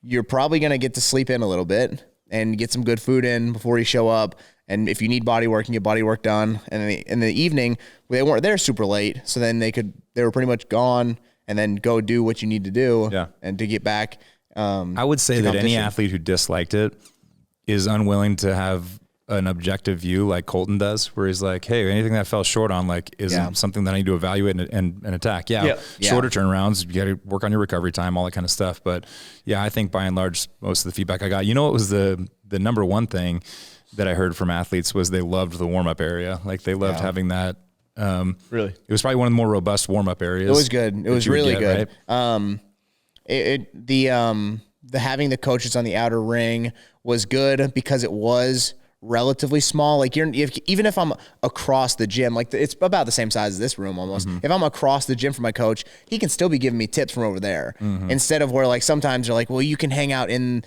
you're probably going to get to sleep in a little bit and get some good food in before you show up. And if you need body work, you get body work done. And in the evening, they weren't there super late. So then they were pretty much gone and then go do what you need to do and to get back. I would say that any athlete who disliked it is unwilling to have an objective view like Colton does, where he's like, hey, anything that I fell short on, like, isn't something that I need to evaluate and attack. Shorter turnarounds, you got to work on your recovery time, all that kind of stuff. But yeah, I think by and large, most of the feedback I got, what was the number one thing that I heard from athletes was they loved the warm-up area. Like they loved having that. Really? It was probably one of the more robust warm-up areas. It was good. It was really good. Right? The having the coaches on the outer ring was good because it was relatively small. Like even if I'm across the gym, like it's about the same size as this room almost. Mm-hmm. If I'm across the gym from my coach, he can still be giving me tips from over there instead of where like sometimes they're like, well, you can hang out in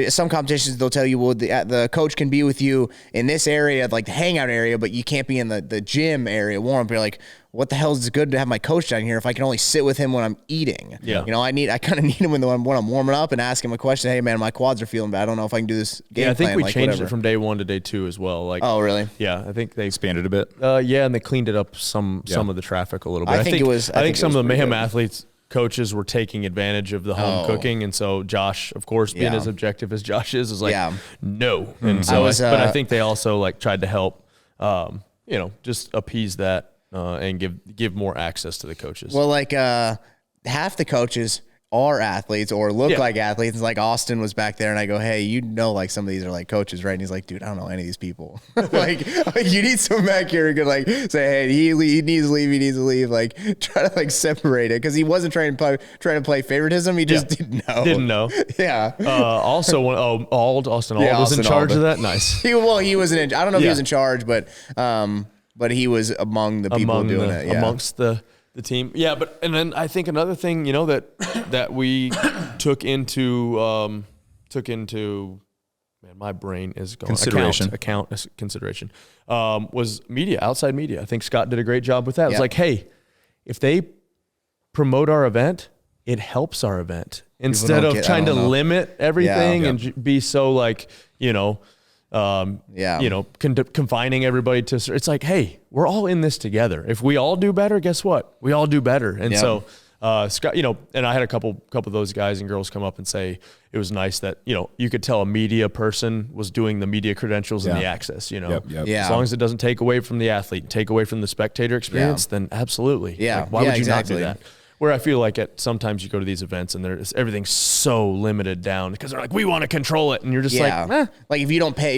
some competitions. They'll tell you, well, the coach can be with you in this area, like the hangout area, but you can't be in the gym area warm up. You're like, what the hell is it good to have my coach down here if I can only sit with him when I'm eating? Yeah. I kind of need him when I'm warming up and ask him a question. Hey man, my quads are feeling bad. I don't know if I can do this game plan. I think we changed it from day 1 to day 2 as well. Like, oh really? Yeah. I think they expanded a bit. And they cleaned it up some of the traffic a little bit. I think some of the Mayhem athletes coaches were taking advantage of the home cooking. And so Josh, of course, being as objective as Josh is like, no. And so, but I think they also like tried to help, just appease that. And give more access to the coaches. Well, like half the coaches are athletes or look like athletes. It's like Austin was back there and I go, hey, like some of these are like coaches, right? And he's like, dude, I don't know any of these people. like you need someone back here who could like say, hey, he needs to leave. Like try to like separate it because he wasn't trying to play favoritism. He just didn't know. Yeah. Also, Austin Auld was in charge of that. Nice. He was I don't know if he was in charge, but he was among the people doing it. Yeah. Amongst the team. Yeah, and then I think another thing, that we took into man, my brain is going consideration was media, outside media. I think Scott did a great job with that. It was like, hey, if they promote our event, it helps our event instead of trying to limit everything and be so like, confining everybody to, it's like, hey, we're all in this together. If we all do better, guess what? We all do better. And so, Scott, and I had a couple of those guys and girls come up and say it was nice that, you could tell a media person was doing the media credentials and the access, as long as it doesn't take away from the athlete, take away from the spectator experience, then absolutely. Yeah. Like, why would you not do that? Where I feel like sometimes you go to these events and everything's so limited down because they're like, we want to control it, and you're just like, like if you don't pay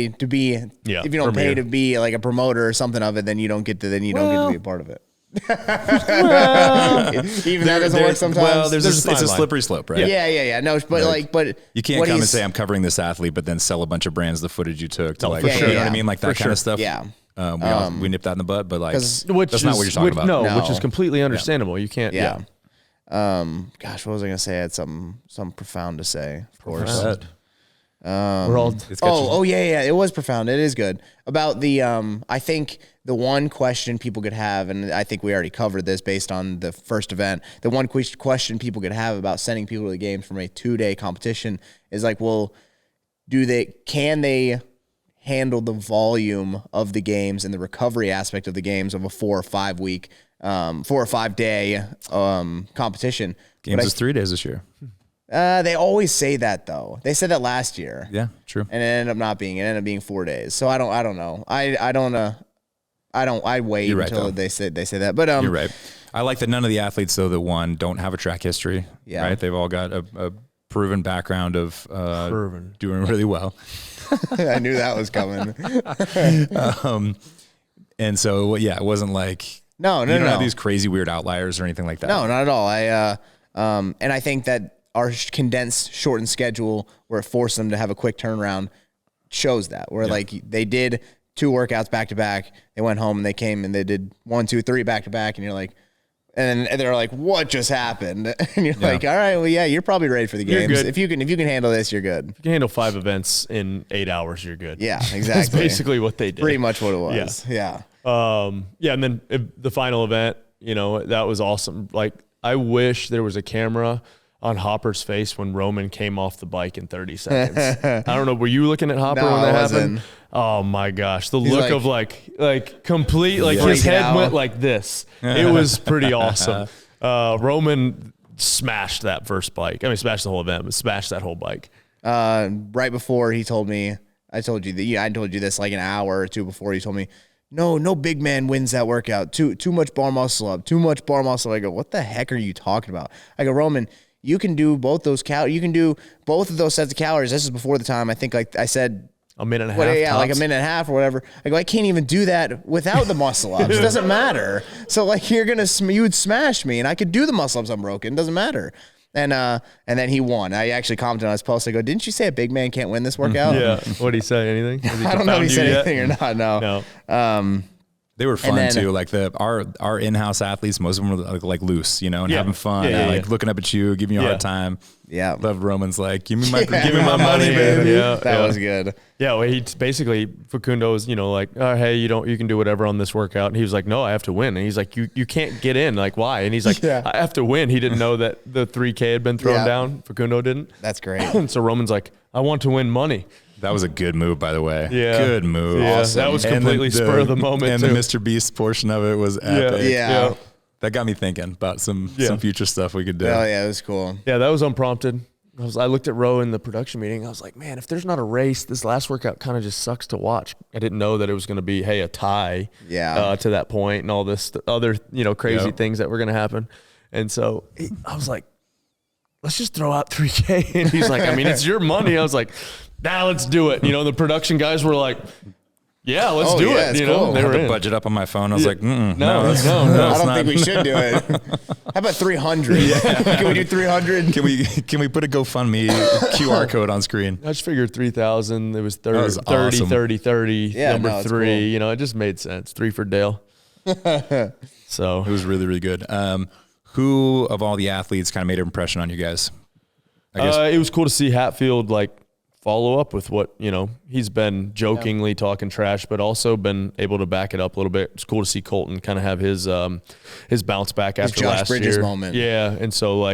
to be like a promoter or something of it, then you don't get to be a part of it. Even that doesn't work sometimes. Well, it's a slippery slope, right? Yeah. No, but you can't come and say I'm covering this athlete, but then sell a bunch of brands the footage you took to you know what I mean, like that kind of stuff. Yeah. We nipped that in the bud, but like that's not what you're talking about. No, which is completely understandable. You can't. Yeah. Gosh, what was I gonna say? I had something profound to say. Of course. We're all. Yeah. It was profound. It is good about the. I think the one question people could have, and I think we already covered this based on the first event. The one question people could have about sending people to the games from a 2-day competition is like, well, can they handle the volume of the games and the recovery aspect of the games of a 4 or 5 day competition? Games is 3 days this year. They always say that though. They said that last year. Yeah, true. And it ended up not being. It ended up being 4 days. So I don't know. I wait until they say that. But you're right. I like that none of the athletes though that won don't have a track history. Yeah. Right. They've all got a proven background of doing really well. I knew that was coming. And so, yeah, it wasn't like no, you don't have these crazy weird outliers or anything like that. No, not at all. And I think that our condensed, shortened schedule, where it forced them to have a quick turnaround, shows that. Where like they did 2 workouts back to back, they went home and they came and they did 1, 2, 3 back to back, and you're like, and they're like, what just happened? And you're like, all right, well, yeah, you're probably ready for the games. If you can handle this, you're good. If you can handle 5 events in 8 hours, you're good. Yeah, exactly. That's basically what they did. Pretty much what it was. Yeah. And then the final event, that was awesome. Like, I wish there was a camera on Hopper's face when Roman came off the bike in 30 seconds. I don't know. Were you looking at Hopper when that happened? Oh my gosh. The look of like complete, like his head went like this. It was pretty awesome. Roman smashed that first bike. I mean, smashed the whole event, but smashed that whole bike. Right before he told me, I told you this like an hour or 2 before he told me, no big man wins that workout. Too much bar muscle up. Too much bar muscle. I go, what the heck are you talking about? I go, Roman, you can do both those you can do both of those sets of calories. This is before the time. I think like I said a minute and a half. Yeah, like a minute and a half or whatever. I go, I can't even do that without the muscle ups. It doesn't matter. So like you would smash me, and I could do the muscle ups unbroken. It doesn't matter. And then he won. I actually commented on his post. I go, didn't you say a big man can't win this workout? Yeah. What did he say? Anything? I don't know if he said anything or not. No. They were fun too. Like our in-house athletes, most of them were like loose, and having fun, and like looking up at you, giving you a hard time. Yeah. Love Roman's like, give me my money, baby. That was good. Yeah. Well, he basically, Facundo was, like, oh, hey, you can do whatever on this workout. And he was like, no, I have to win. And he's like, you can't get in. Like, why? And he's like, I have to win. He didn't know that the 3K had been thrown down. Facundo didn't. That's great. And so Roman's like, I want to win money. That was a good move, by the way. Yeah. Good move. Yeah. Awesome. That was completely spur of the moment. And the Mr. Beast portion of it was epic. Yeah. That got me thinking about some future stuff we could do. Oh, yeah, it was cool. Yeah, that was unprompted. I looked at Ro in the production meeting. I was like, man, if there's not a race, this last workout kind of just sucks to watch. I didn't know that it was going to be, hey, a tie to that point and all this other, crazy things that were going to happen. And so I was like, let's just throw out 3K. And he's like, I mean, it's your money. I was like, let's do it. The production guys were like, yeah, let's do it. Cool. They were the budget up on my phone. I was like, no, I don't think we should do it. How about 300? Can we do 300? Can we put a GoFundMe QR code on screen? I just figured 3,000. It was 30, awesome. 30, number 3. Cool. It just made sense. 3 for Dale. So it was really, really good. Who of all the athletes kind of made an impression on you guys? I guess it was cool to see Hatfield follow up with what, he's been jokingly talking trash, but also been able to back it up a little bit. It's cool to see Colton kind of have his bounce back after Josh last Bridges year. Moment. Yeah. And so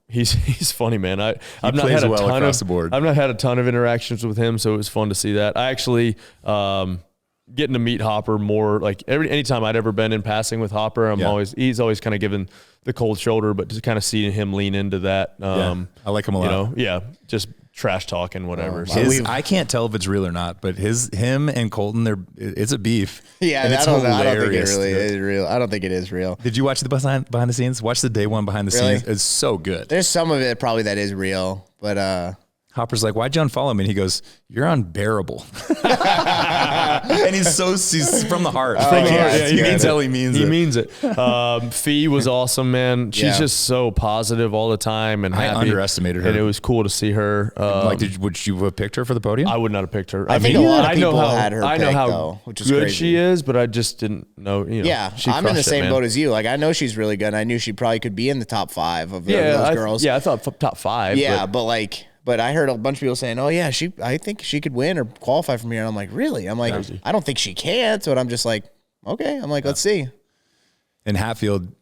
he's funny, man. I've not had I've not had a ton of interactions with him, so it was fun to see that. I actually, getting to meet Hopper more, anytime I'd ever been in passing with Hopper, he's always kind of given the cold shoulder, but just kind of seeing him lean into that. I like him a lot. Just trash talking, whatever. I can't tell if it's real or not, but him and Colton, it's a beef. Yeah, and it's hilarious. I don't think it really is real. I don't think it is real. Did you watch the behind the scenes? Watch the day one behind the scenes. It's so good. There's some of it probably that is real, but Hopper's like, why'd you unfollow me? And he goes, you're unbearable. And he's from the heart. He means how he means it. He means it. Fee was awesome, man. She's just so positive all the time and happy. I underestimated her. And it was cool to see her. Would you have picked her for the podium? I would not have picked her. I think a lot of people had her picked, though, which is good crazy. she is, but I just didn't know. Yeah, I'm in the same boat as you. I know she's really good. I knew she probably could be in the top 5 of those girls. I thought top 5. Yeah, but I heard a bunch of people saying, "Oh yeah, I think she could win or qualify from here." And I'm like, "Really?" I'm like, I don't think she can't. But I'm just like, okay. I'm like, let's see. In Hatfield,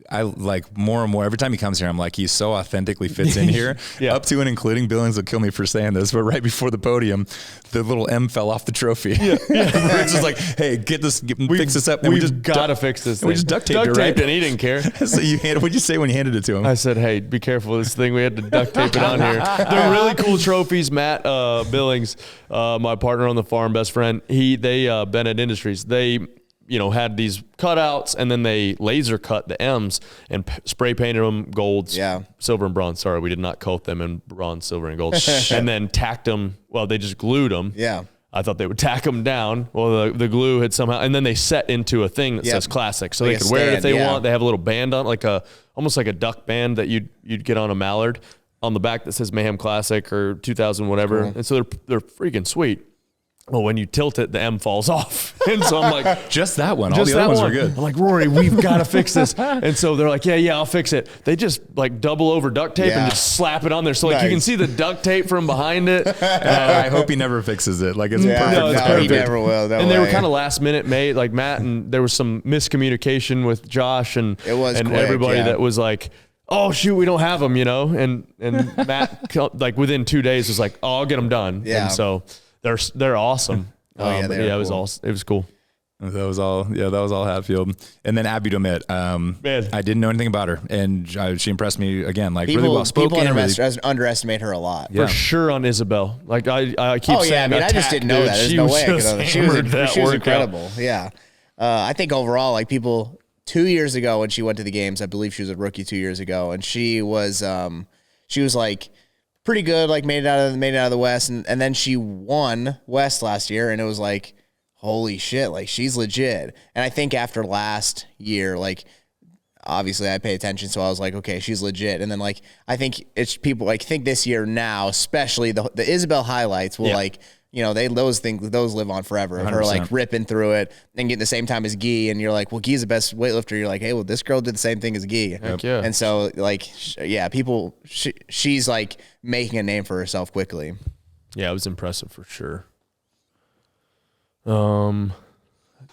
I like more and more every time he comes here. I'm like, he so authentically fits in here, up to and including Billings will kill me for saying this, but right before the podium, the little M fell off the trophy. Rich is like, hey, fix this up. And we just gotta fix this. We just duct taped it, right? And he didn't care. So what'd you say when you handed it to him? I said, hey, be careful with this thing. We had to duct tape it on here. They're really cool trophies. Matt Billings, my partner on the farm, best friend. They Bennett Industries. had these cutouts, and then they laser cut the M's and spray painted them gold, silver, and bronze. Sorry, we did not coat them in bronze, silver, and gold. And then tacked them. Well, they just glued them. Yeah. I thought they would tack them down. Well, the glue had somehow, and then they set into a thing that says classic. So like they could wear it if they want. They have a little band on, almost like a duck band that you'd get on a mallard on the back that says Mayhem Classic or 2000 whatever. Cool. And so they're freaking sweet. Well, when you tilt it, the M falls off. And so I'm like, just that one. All the other ones were good. I'm like, Rory, we've got to fix this. And so they're like, yeah, I'll fix it. They just like double over duct tape and just slap it on there. So like you can see the duct tape from behind it. I hope he never fixes it. Like it's perfect. No, it's perfect. He never will. They were kind of last minute made, like Matt, and there was some miscommunication with Josh and everybody that was like, oh shoot, we don't have them, and Matt like within 2 days was like, oh, I'll get them done. Yeah. And so they're awesome. It was cool. It was cool. That was all Hatfield. And then Abby Domit, I didn't know anything about her, and she impressed me again, like really well spoken. People underestimate her a lot. For sure on Isabel. Like I keep saying, I just didn't know that. There's no way I could know. She was incredible. Yeah. I think overall, like people 2 years ago when she went to the games, I believe she was a rookie 2 years ago, and she was like pretty good, like made it out of the West, and then she won West last year, and it was like, holy shit, like she's legit. And I think after last year, like obviously I pay attention, so I was like, okay, she's legit. And then like I think it's people like think this year now, especially the Isabel highlights will like, those live on forever. Of her like ripping through it and getting the same time as Guy, and you're like, well, Guy's the best weightlifter. You're like, hey, well, this girl did the same thing as Guy. Heck yeah. And so like, she's like making a name for herself quickly. Yeah, it was impressive for sure.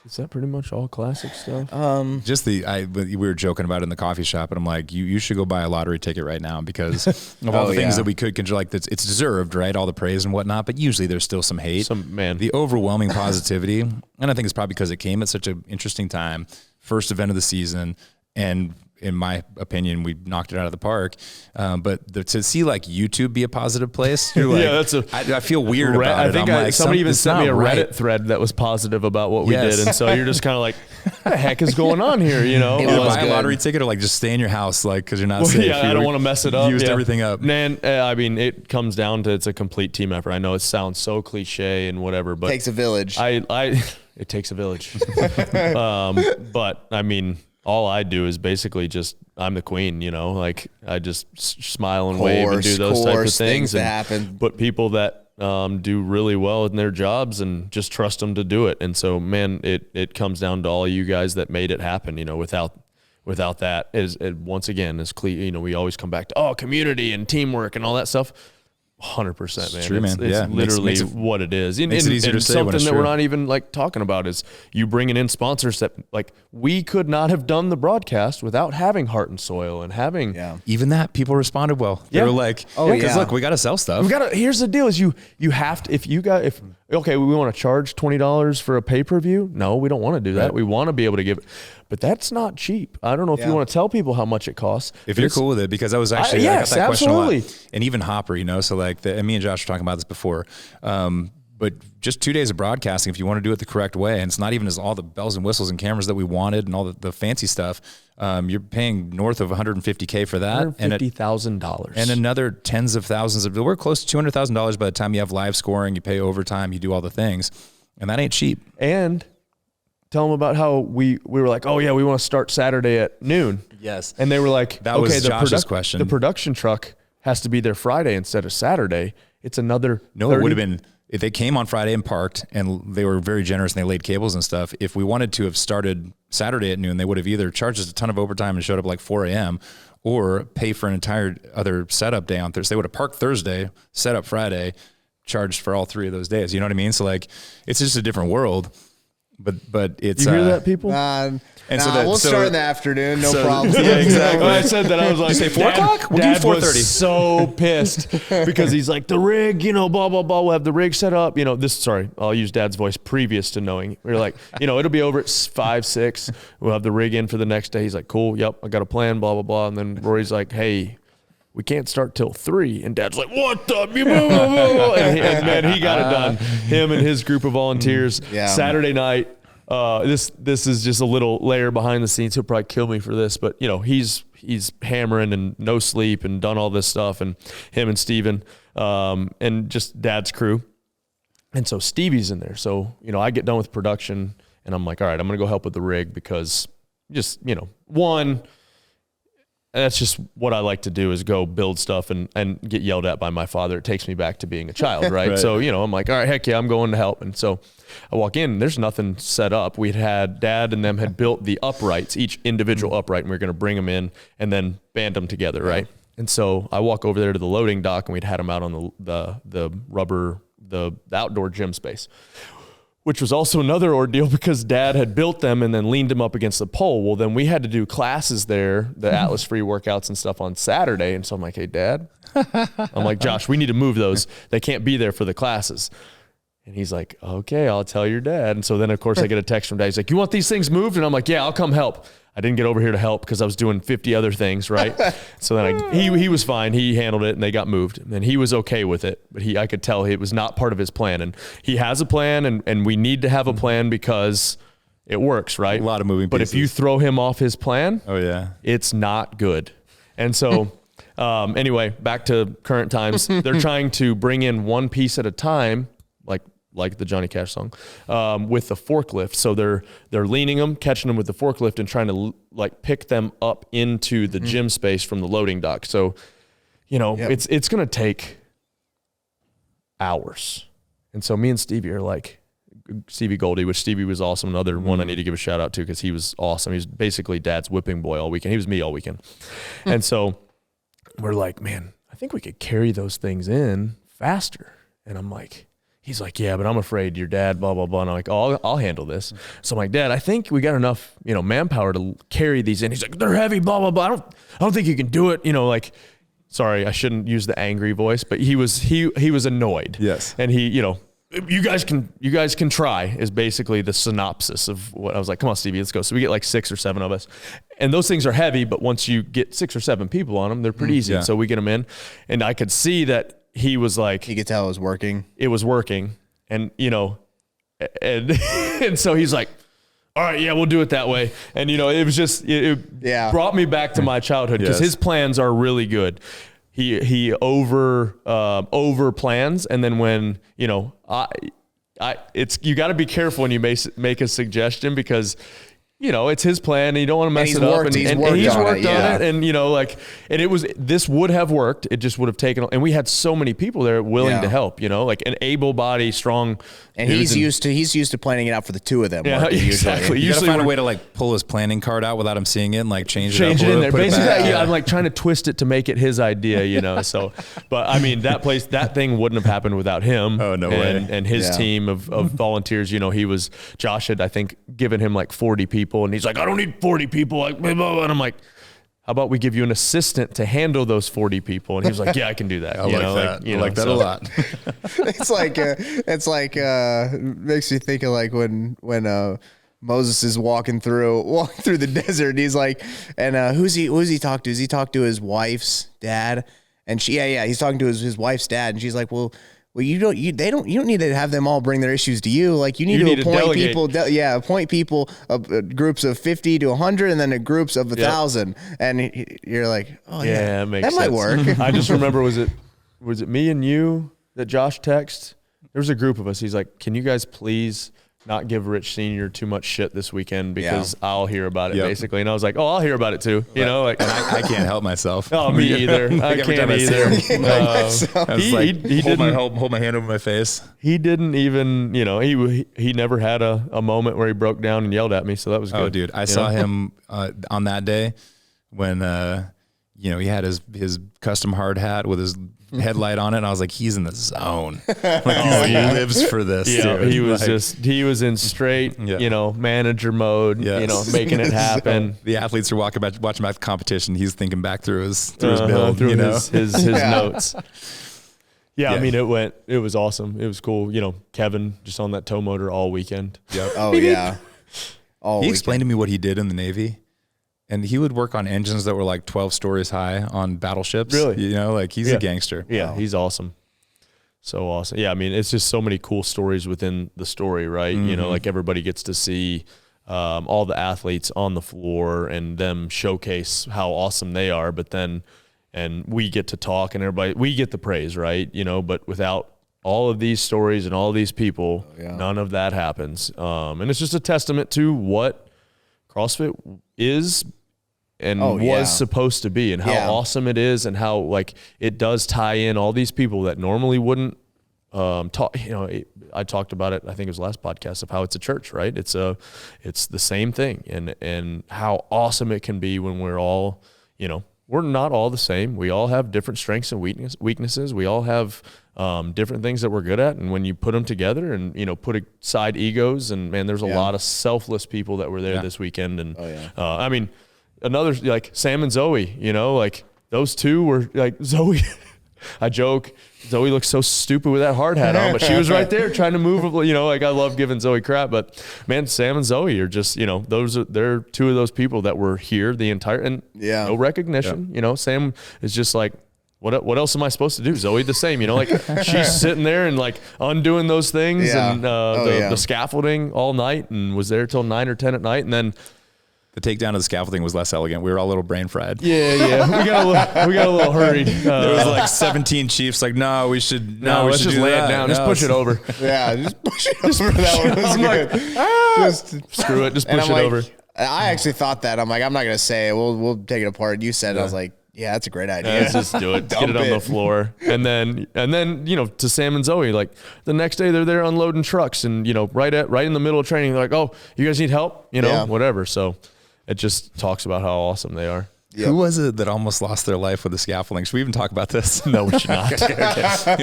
Is that pretty much all classic stuff? We were joking about it in the coffee shop, and I'm like, you should go buy a lottery ticket right now because of all the things that we could control. Like it's deserved, right? All the praise and whatnot, but usually there's still some hate. The overwhelming positivity, and I think it's probably because it came at such an interesting time, first event of the season, and in my opinion, we knocked it out of the park. But to see like YouTube be a positive place, you're like, I feel weird about it. I think somebody even sent me a Reddit thread that was positive about what we did. And so you're just kind of like, what the heck is going on here? Buy a lottery ticket or like just stay in your house, like, cause you're not safe. Yeah, I don't want to mess it up. Used everything up. Man, I mean, it comes down to, it's a complete team effort. I know it sounds so cliche and whatever, but it takes a village. It takes a village. But I mean, all I do is basically just, I'm the queen, like I just smile and wave and do those type of things that happen. But people that do really well in their jobs and just trust them to do it. And so, man, it comes down to all you guys that made it happen. Without that, once again, is clear. We always come back to community and teamwork and all that stuff. 100%, man. True, man. It's literally what it is. Makes it easier to say something that true. We're not even like talking about is you bringing in sponsors that like we could not have done the broadcast without having Heart and Soil and having even that people responded well. They were like, because look, we got to sell stuff. Here's the deal: is you have to if we want to charge $20 for a pay-per-view. No, we don't want to do that. Right. We want to be able to give it. But that's not cheap. I don't know if you want to tell people how much it costs. If you're cool with it, because I was actually I got that question a lot. And even Hopper, so like and me and Josh were talking about this before. But just 2 days of broadcasting, if you want to do it the correct way, and it's not even as all the bells and whistles and cameras that we wanted and all the fancy stuff, you're paying north of $150K for that. $150,000. And another tens of thousands we're close to $200,000 by the time you have live scoring, you pay overtime, you do all the things. And that ain't cheap. And tell them about how we were like, oh yeah, we want to start Saturday at noon. Yes. And they were like, that was Josh's question. The production truck has to be there Friday instead of Saturday. It's another No, 30. It would have been if they came on Friday and parked, and they were very generous and they laid cables and stuff. If we wanted to have started Saturday at noon, they would have either charged us a ton of overtime and showed up like 4 a.m. or pay for an entire other setup day on Thursday. They would have parked Thursday, set up Friday, charged for all 3 of those days. You know what I mean? So like, it's just a different world. But it's you hear that, people? We'll start in the afternoon, no problem. Yeah, exactly. When I said that, I was like, you say 4 o'clock? We'll Dad do 4:30. Was so pissed because he's like, the rig, blah blah blah. We'll have the rig set up. I'll use Dad's voice previous to knowing. We were like, it'll be over at 5, 6. We'll have the rig in for the next day. He's like, cool, yep, I got a plan, blah blah blah. And then Rory's like, hey, we can't start till 3. And Dad's like, what the? And man, he got it done. Him and his group of volunteers. Saturday night, this is just a little layer behind the scenes. He'll probably kill me for this, but he's hammering and no sleep and done all this stuff, and him and Steven, and just Dad's crew. And so Stevie's in there. So, I get done with production and I'm like, all right, I'm going to go help with the rig because just, one, that's just what I like to do is go build stuff and get yelled at by my father. It takes me back to being a child, right? Right. So, I'm like, all right, heck yeah, I'm going to help. And so I walk in, there's nothing set up. We'd had Dad and them had built the uprights, each individual upright, and we were going to bring them in and then band them together, right? And so I walk over there to the loading dock and we'd had them out on the rubber, the outdoor gym space, which was also another ordeal because Dad had built them and then leaned them up against the pole. Well, then we had to do classes there, the Atlas free workouts and stuff on Saturday. And so I'm like, hey, Dad, I'm like, Josh, we need to move those. They can't be there for the classes. And he's like, okay, I'll tell your dad. And so then, of course, I get a text from Dad. He's like, you want these things moved? And I'm like, yeah, I'll come help. I didn't get over here to help because I was doing 50 other things, right? So then he was fine. He handled it and they got moved. And he was okay with it. But I could tell it was not part of his plan. And he has a plan and we need to have a plan because it works, right? A lot of moving pieces. But if you throw him off his plan, it's not good. And so anyway, back to current times. They're trying to bring in one piece at a time, like the Johnny Cash song, with the forklift. So they're leaning them, catching them with the forklift and trying to pick them up into the gym space from the loading dock. So, it's going to take hours. And so me and Stevie are like, Stevie Goldie, which Stevie was awesome. Another one I need to give a shout out to because he was awesome. He was basically Dad's whipping boy all weekend. He was me all weekend. And so we're like, man, I think we could carry those things in faster. And I'm like, he's like, yeah, but I'm afraid your dad, blah, blah, blah. And I'm like, oh, I'll handle this. So I'm like, Dad, I think we got enough, manpower to carry these in. He's like, they're heavy, blah, blah, blah. I don't think you can do it. Sorry, I shouldn't use the angry voice, but he was annoyed. Yes. And he, you guys can try is basically the synopsis of what I was like, come on, Stevie, let's go. So we get 6 or 7 of us. And those things are heavy, but once you get 6 or 7 people on them, they're pretty easy. Yeah. So we get them in. And I could see that he was like, you could tell it was working. It was working. And, and so he's like, all right, yeah, we'll do it that way. And, it was just, it brought me back to my childhood because his plans are really good. He over plans. And then when, you got to be careful when you make a suggestion because it's his plan and you don't want to mess it up. And he's worked on it. And, this would have worked. It just would have taken, and we had so many people there willing to help, an able-bodied, strong. And he's used to planning it out for the two of them. Yeah, exactly. You gotta find a way to pull his planning card out without him seeing it and change it in there. Basically, I'm trying to twist it to make it his idea, so, but I mean, that thing wouldn't have happened without him. Oh, no way. And his team of volunteers, Josh had, I think, given him 40 people. And he's like, I don't need 40 people. And I'm like, how about we give you an assistant to handle those 40 people? And he was like, yeah, I can do that. I like that a lot. Makes me think of when Moses is walking through the desert. And he's like, and who's he talk to? Does he talk to his wife's dad? And he's talking to his wife's dad. And she's like, well, you don't need to have them all bring their issues to you. You need to appoint people. Appoint people, groups of 50 to 100, and then groups of 1,000. And you're like, oh yeah, that might work. I just remember, was it me and you that Josh texted? There was a group of us. He's like, can you guys please not give Rich Sr. too much shit this weekend because I'll hear about it basically. And I was like, oh, I'll hear about it too. And I can't help myself. Oh, me either. I can't either. He hold my hand over my face. He didn't even, he never had a moment where he broke down and yelled at me. So that was good. Oh, dude. I saw him on that day when, he had his custom hard hat with his headlight on it, and I was like, he's in the zone. He lives for this. Yeah, dude. He was in straight, manager mode, making it happen. The athletes are watching back the competition. He's thinking back through his build, through his notes. Yeah, I mean, it was awesome. It was cool. Kevin just on that tow motor all weekend. Yep. Oh yeah. He explained to me what he did in the Navy. And he would work on engines that were 12 stories high on battleships. Really? He's a gangster. Yeah, he's awesome. So awesome. Yeah, I mean, it's just so many cool stories within the story, right? You know, like everybody gets to see all the athletes on the floor and them showcase how awesome they are, but then, and we get to talk and we get the praise, right? You know, but without all of these stories and all of these people, none of that happens. And it's just a testament to what CrossFit is and was supposed to be, and how awesome it is, and how like it does tie in all these people that normally wouldn't talk. You know, I talked about it, I think it was last podcast, of how it's a church, right? It's the same thing, and how awesome it can be when we're all, you know, we're not all the same. We all have different strengths and weaknesses. We all have different things that we're good at. And when you put them together and, you know, put aside egos, and man, there's a lot of selfless people that were there this weekend. And I mean, another, like Sam and Zoe, you know, like those two were like, Zoe, I joke, Zoe looks so stupid with that hard hat on, but she was right there trying to move, you know, like I love giving Zoe crap, but man, Sam and Zoe are just, you know, they're two of those people that were here the entire, and no recognition, you know. Sam is just like, what else am I supposed to do? Zoe the same, you know, like she's sitting there and like undoing those things and the scaffolding all night, and was there till 9 or 10 at night. And then the takedown of the scaffolding was less elegant. We were all a little brain fried. Yeah. We got a little hurried. There was like 17 chiefs like, we should let's just lay it down. Just push it over. Yeah, just push it over. That one was good. Like, screw it. Just push it over. I actually thought that. I'm like, I'm not going to say it. We'll take it apart. You said it. I was like, yeah, that's a great idea. Let's just do it. Get it on the floor. And then, you know, to Sam and Zoe, like the next day they're there unloading trucks, and, you know, right in the middle of training, they're like, oh, you guys need help? You know, whatever. So it just talks about how awesome they are. Yep. Who was it that almost lost their life with the scaffolding? Should we even talk about this? No, we should not. A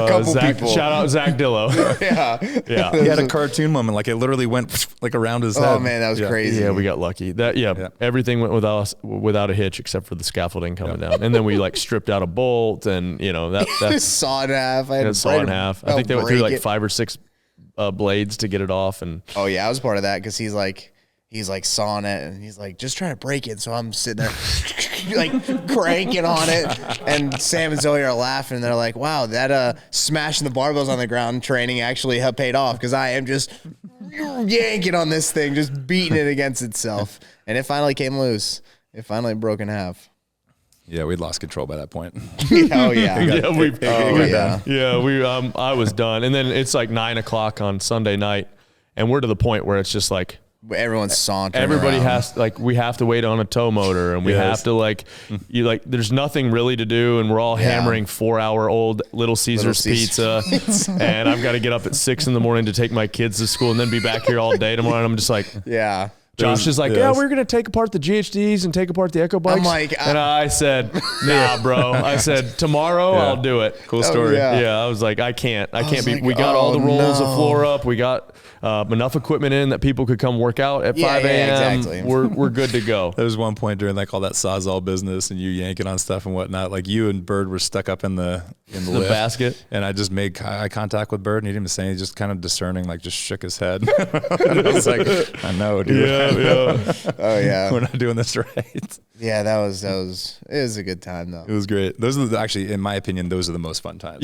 couple people. Shout out Zach Dillo. Yeah. He had a cartoon moment. Like it literally went like around his head. Oh man, that was crazy. Yeah, we got lucky. Everything went without a hitch except for the scaffolding coming down. And then we like stripped out a bolt, and you know, that's saw it in half. I think they went through like 5 or 6 blades to get it off. And I was part of that, because he's like sawing it, and he's like, just trying to break it. So I'm sitting there like cranking on it, and Sam and Zoe are laughing, and they're like, wow, that smashing the barbells on the ground training actually have paid off, because I am just yanking on this thing, just beating it against itself. And it finally came loose. It finally broke in half. Yeah, we'd lost control by that point. I was done. And then it's like 9 o'clock on Sunday night, and we're to the point where it's just like, everyone's sauntering. Everybody around. has like, we have to wait on a tow motor, and we have to like, there's nothing really to do, and we're all hammering 4-hour-old Little Caesars pizza, and I've got to get up at 6 in the morning to take my kids to school, and then be back here all day tomorrow. And I'm just like, Josh is like, we're going to take apart the GHDs and take apart the Echo bikes. I'm like, and I said, nah, bro. I said, tomorrow I'll do it. Cool story. I was like, I can't be. Like, we got all the rolls of floor up. We got enough equipment in that people could come work out at 5 a.m. Exactly. We're good to go. There was one point during like all that Sawzall business and you yanking on stuff and whatnot. Like you and Bird were stuck up in the lift, basket, and I just made eye contact with Bird, and he didn't even say anything. He just kind of discerning, like just shook his head. And I was like, I know, dude. Oh yeah, we're not doing this right. Yeah, it was a good time though. It was great. Those are actually, in my opinion, those are the most fun times.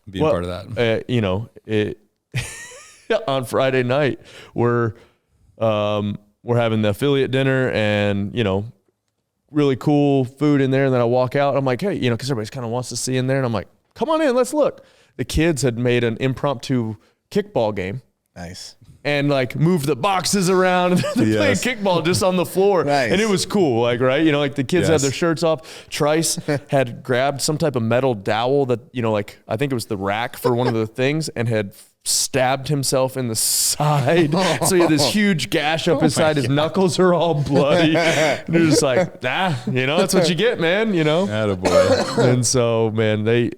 Being part of that. You know, on Friday night we're having the affiliate dinner, and you know, really cool food in there. And then I walk out, I'm like, hey, you know, because everybody's kind of wants to see in there, and I'm like, come on in, let's look. The kids had made an impromptu kickball game. Nice. And like moved the boxes around, and they're playing kickball just on the floor. Nice. And it was cool, like, right? You know, like the kids had their shirts off. Trice had grabbed some type of metal dowel that, you know, like I think it was the rack for one of the things, and had stabbed himself in the side. So he had this huge gash up his side. His knuckles are all bloody. And they're just like, you know, that's what you get, man, you know? Attaboy. And so, man, they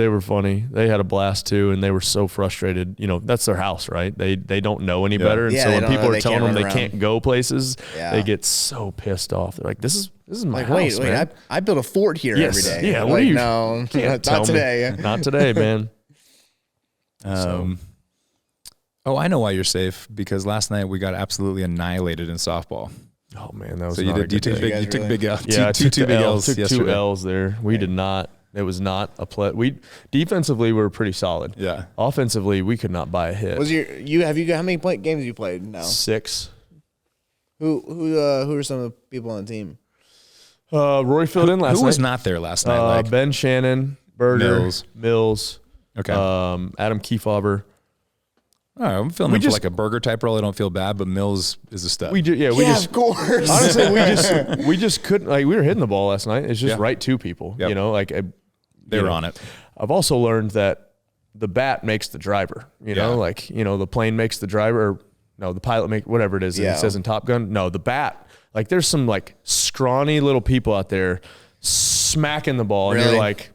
were funny. They had a blast too, and they were so frustrated. You know, that's their house, right? They don't know any better. And so when people are telling them they can't go places, they get so pissed off. They're like, this is my house, man. I built a fort here every day. Yeah, like, no, not today. Not today, man. Oh, I know why you're safe, because last night we got absolutely annihilated in softball. Oh man, that was so you took big L's. Yeah, two big L's there. We did not. It was not a play. Defensively, we were pretty solid. Yeah. Offensively, we could not buy a hit. How many games you played now? 6. Who are some of the people on the team? Roy filled in last night. Who was not there last night? Ben Shannon, Berger, Mills. Okay. Adam Kefauver. All right, I'm feeling for like a burger type role. I don't feel bad, but Mills is a stud. Of course. Honestly, we just couldn't. Like, we were hitting the ball last night. It's just right to people. Yep. You know, like they were on it. I've also learned that the bat makes the driver. You know, like the plane makes the driver. Or, no, the pilot makes whatever it is. It says in Top Gun. No, the bat. Like, there's some like scrawny little people out there smacking the ball, and you're like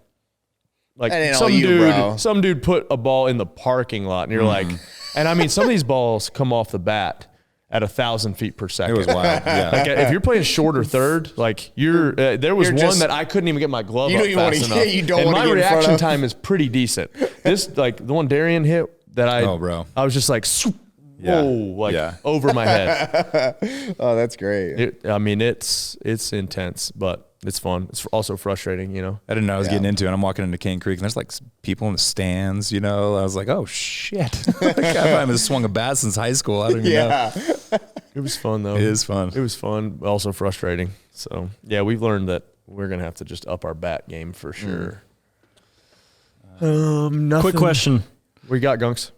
some dude put a ball in the parking lot, and you're like. And I mean, some of these balls come off the bat at 1,000 feet per second. It was wild. Yeah. Like, if you're playing shorter third, like there was one that I couldn't even get my glove up fast enough. And my reaction time is pretty decent. This, like the one Darian hit that I was just like, over my head. Oh, that's great. It's intense, but it's fun. It's also frustrating, you know. I didn't know I was getting into it. I'm walking into Cane Creek, and there's like people in the stands, you know. I was like, oh, shit. I haven't swung a bat since high school. I don't even know. It was fun, though. It is fun. It was fun, also frustrating. So, yeah, we've learned that we're going to have to just up our bat game for sure. Nothing. Quick question. What you got, Gunks?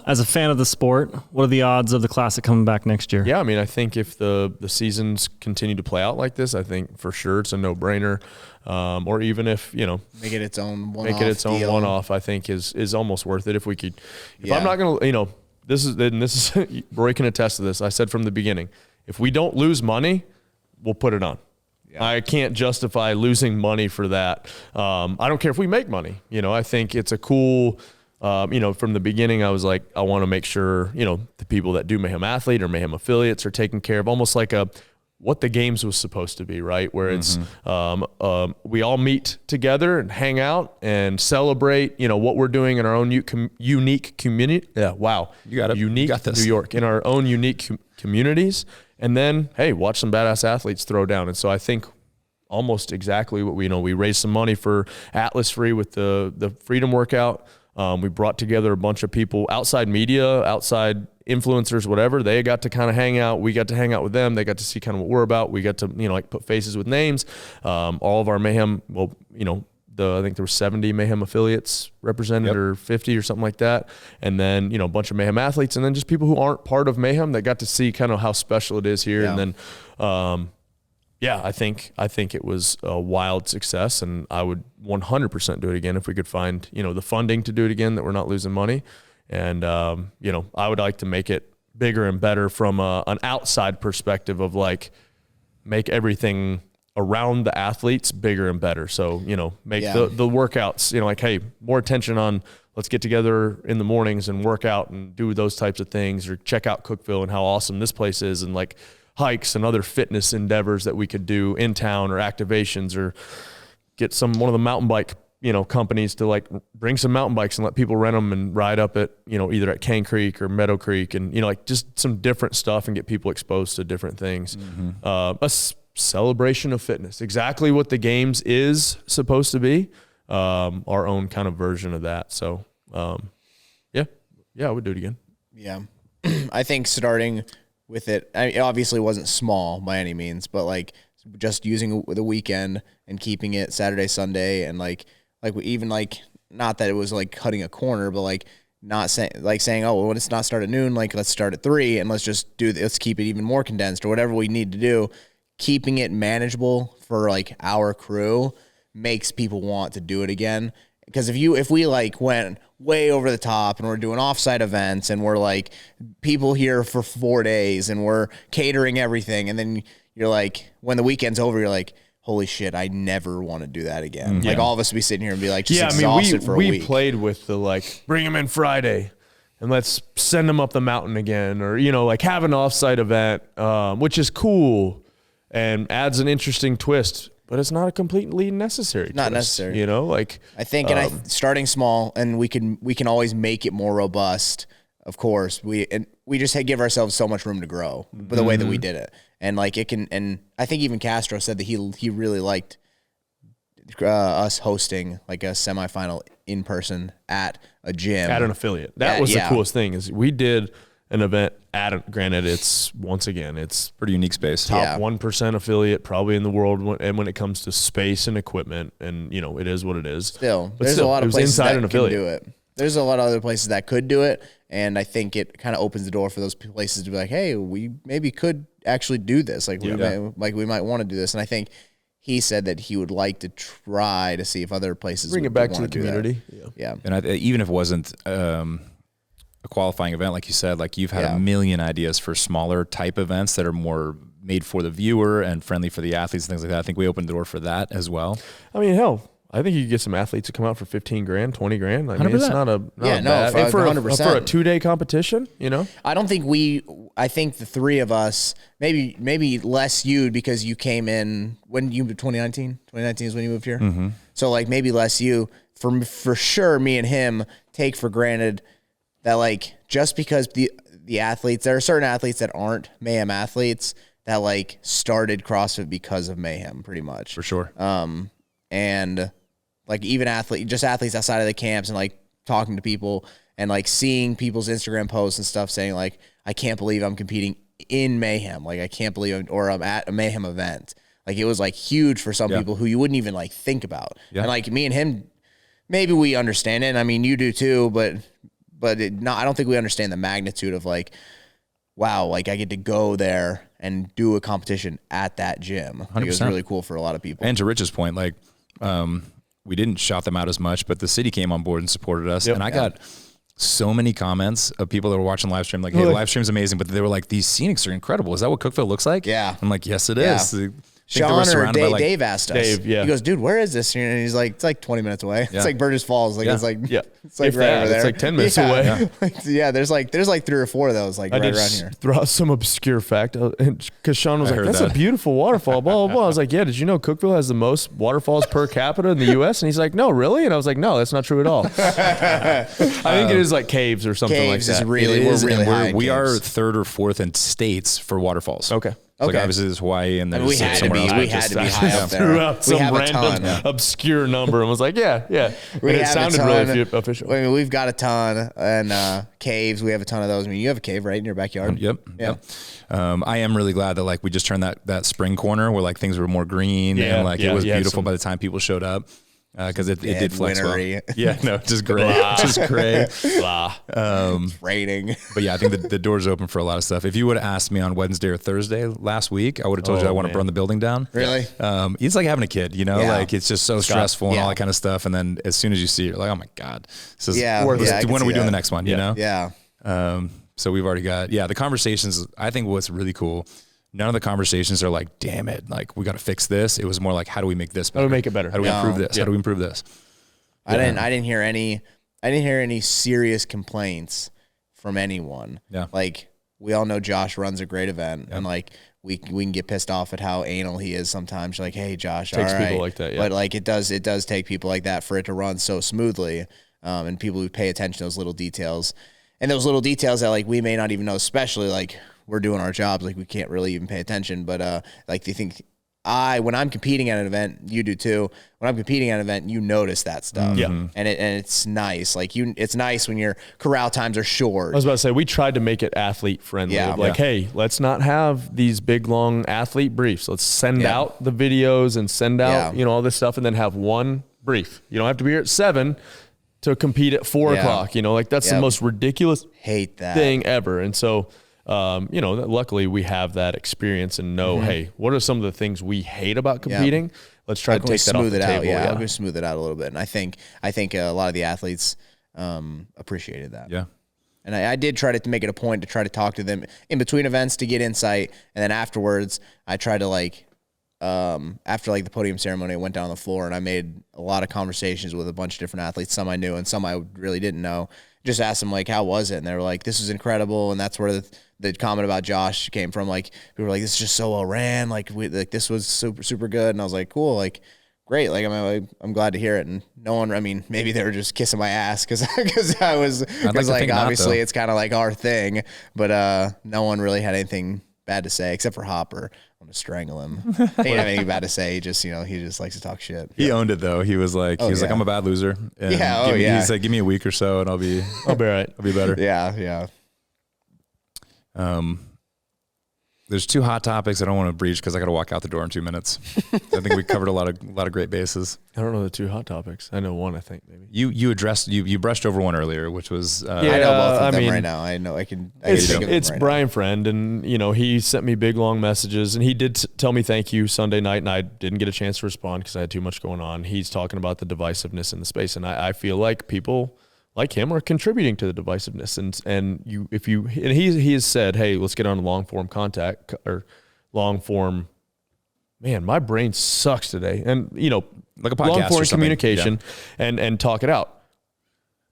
As a fan of the sport, what are the odds of the Classic coming back next year? Yeah, I mean, I think if the seasons continue to play out like this, I think for sure it's a no-brainer. Or even if, make it its own one-off, I think is almost worth it if we could. I'm not going to, this is Roy can attest to this. I said from the beginning, if we don't lose money, we'll put it on. Yeah. I can't justify losing money for that. I don't care if we make money. I think it's a cool. From the beginning, I was like, I want to make sure, the people that do Mayhem Athlete or Mayhem Affiliates are taken care of, almost like what the games was supposed to be, right? Where it's we all meet together and hang out and celebrate, what we're doing in our own unique community. Yeah, wow. You got it. Unique you got this. New York, in our own unique communities. And then, hey, watch some badass athletes throw down. And so I think almost exactly what we raised some money for Atlas Free with the Freedom Workout. We brought together a bunch of people, outside media, outside influencers, whatever. They got to kind of hang out. We got to hang out with them. They got to see kind of what we're about. We got to, put faces with names. All of our Mayhem, I think there were 70 Mayhem affiliates represented or 50 or something like that. And then, a bunch of Mayhem athletes, and then just people who aren't part of Mayhem that got to see kind of how special it is here. Yeah. And then, I think it was a wild success, and I would 100% do it again if we could find, the funding to do it again, that we're not losing money. And, I would like to make it bigger and better from an outside perspective of like, make everything around the athletes bigger and better. So, make the workouts, like, hey, more attention on, let's get together in the mornings and work out and do those types of things, or check out Cookeville and how awesome this place is, and like, hikes and other fitness endeavors that we could do in town, or activations, or get one of the mountain bike, companies to like bring some mountain bikes and let people rent them and ride up at, either at Cane Creek or Meadow Creek, and, like just some different stuff and get people exposed to different things. A celebration of fitness, exactly what the games is supposed to be, our own kind of version of that. So, I would do it again. Yeah. I think starting with it, it obviously wasn't small by any means, but like just using the weekend and keeping it Saturday, Sunday, and like even like, not that it was like cutting a corner, but like not saying, oh, well, when it's not start at noon, like let's start at 3 and let's keep it even more condensed, or whatever we need to do. Keeping it manageable for like our crew makes people want to do it again. Because if we like went way over the top and we're doing offsite events and we're like people here for 4 days and we're catering everything, and then you're like, when the weekend's over, you're like, holy shit, I never want to do that again. Like all of us would be sitting here and be like, just exhausted for a week. We played with the like, bring them in Friday and let's send them up the mountain again, or like have an offsite event, which is cool and adds an interesting twist. But it's not a completely necessary. Not necessary. I think, starting small, and we can always make it more robust. Of course, we just give ourselves so much room to grow by the way that we did it, and like it can. And I think even Castro said that he really liked us hosting like a semifinal in person at a gym at an affiliate. That was the coolest thing is we did an event granted it's pretty unique space. Top 1% affiliate probably in the world. And when it comes to space and equipment and it is what it is. There's a lot of places that can do it. There's a lot of other places that could do it. And I think it kind of opens the door for those places to be like, hey, we maybe could actually do this. Like we might want to do this. And I think he said that he would like to try to see if other places bring it back to the community. Yeah. And even if it wasn't a qualifying event, like you said, like you've had a million ideas for smaller type events that are more made for the viewer and friendly for the athletes and things like that. I think we opened the door for that as well. I mean, hell, I think you could get some athletes to come out for 15 grand, 20 grand. I mean, it's not a bad. For 100%. For a 2-day competition, I don't think I think the three of us, maybe less you because you came in when you moved 2019. 2019 is when you moved here. Mm-hmm. So like maybe less you. For sure, me and him take for granted that like just because the athletes, there are certain athletes that aren't Mayhem athletes that like started CrossFit because of Mayhem, pretty much. For sure. And like even athletes outside of the camps and like talking to people and like seeing people's Instagram posts and stuff saying like, I can't believe I'm competing in Mayhem. Like I can't believe I'm at a Mayhem event. Like it was like huge for some people who you wouldn't even like think about. Yeah. And like me and him, maybe we understand it. And I mean, you do too, but I don't think we understand the magnitude of like, wow, like I get to go there and do a competition at that gym. Like, it was really cool for a lot of people. And to Rich's point, like, we didn't shout them out as much, but the city came on board and supported us. Yep. And I got so many comments of people that were watching live stream, like, hey, the live stream's amazing, but they were like, these scenics are incredible. Is that what Cookeville looks like? Yeah. I'm like, yes, it is. Sean or Dave asked us. Dave, He goes, dude, where is this? And he's like, it's like 20 minutes away. It's like Burgess Falls. Like it's like it's like right over there. It's like 10 minutes away. There's like 3 or 4 of those like right around here. Throw out some obscure fact because Sean was like, that's a beautiful waterfall. Blah blah blah. I was like, yeah. Did you know Cookeville has the most waterfalls per capita in the U.S.? And he's like, no, really? And I was like, no, that's not true at all. I think it is like caves or something like that. We're really high. We are 3rd or 4th in states for waterfalls. Okay. Like obviously there's Hawaii and then we had to be high up there. Threw out some random obscure number and was like, yeah. And it sounded really official. I mean, we've got a ton and caves. We have a ton of those. I mean, you have a cave right in your backyard. Yep. I am really glad that like we just turned that spring corner where like things were more green and like it was beautiful by the time people showed up. Because it did flex well. Yeah, no, just gray. Just gray. Raining. But yeah, I think the door's open for a lot of stuff. If you would have asked me on Wednesday or Thursday last week, I would have told you I want to burn the building down. Really? It's like having a kid, like it's just so stressful and all that kind of stuff. And then as soon as you see it, you're like, oh my God. This is when are we doing the next one, you know? Yeah. So we've already got, the conversations, I think what's really cool, none of the conversations are like, damn it, like we got to fix this. It was more like, how do we make this better? How do we make it better? How do we improve this? How do we improve this? I didn't hear any serious complaints from anyone. Yeah. Like we all know Josh runs a great event and like we can get pissed off at how anal he is sometimes. You're like, hey Josh, takes people like that. Yeah. But like it does take people like that for it to run so smoothly. And people who pay attention to those little details and those little details that like we may not even know, especially like we're doing our jobs, like we can't really even pay attention. But like they think when I'm competing at an event, you do too. When I'm competing at an event, you notice that stuff. Yeah. And it's nice. Like it's nice when your corral times are short. I was about to say, we tried to make it athlete friendly. Yeah. Like, hey, let's not have these big, long athlete briefs. Let's send out the videos and send out, all this stuff and then have one brief. You don't have to be here at 7 to compete at 4 o'clock. Like that's the most ridiculous thing ever. And so, luckily we have that experience and know, hey, what are some of the things we hate about competing? Let's try to take that off the table. Yeah, I'll go smooth it out a little bit. And I think a lot of the athletes appreciated that. Yeah. And I did try to make it a point to try to talk to them in between events to get insight. And then afterwards, I tried to after the podium ceremony, I went down on the floor and I made a lot of conversations with a bunch of different athletes. Some I knew and some I really didn't know. Just asked them how was it? And they were like, this was incredible. And that's where the comment about Josh came from. Like people were like, this is just so well ran. This was super, super good. And I was like, cool. Like, great. Like, I'm glad to hear it. And no one, maybe they were just kissing my ass because I was like, obviously it's kind of like our thing, but no one really had anything bad to say, except for Hopper. I'm gonna strangle him. He didn't have anything bad to say. He just, he just likes to talk shit. He owned it though. He was like, I'm a bad loser. And he's like, give me a week or so, and I'll be all right. I'll be better. Yeah. There's 2 hot topics I don't want to breach because I got to walk out the door in 2 minutes. I think we covered a lot of great bases. I don't know the 2 hot topics. I know one. I think maybe you brushed over one earlier, which was I know both of them right now. I know I can. It's Brian Friend, and he sent me big long messages, and he did tell me thank you Sunday night, and I didn't get a chance to respond because I had too much going on. He's talking about the divisiveness in the space, and I feel like people like him are contributing to the divisiveness. And he has said, hey, let's get on long form contact or long form. Man, my brain sucks today. And like a podcast long form or communication and talk it out.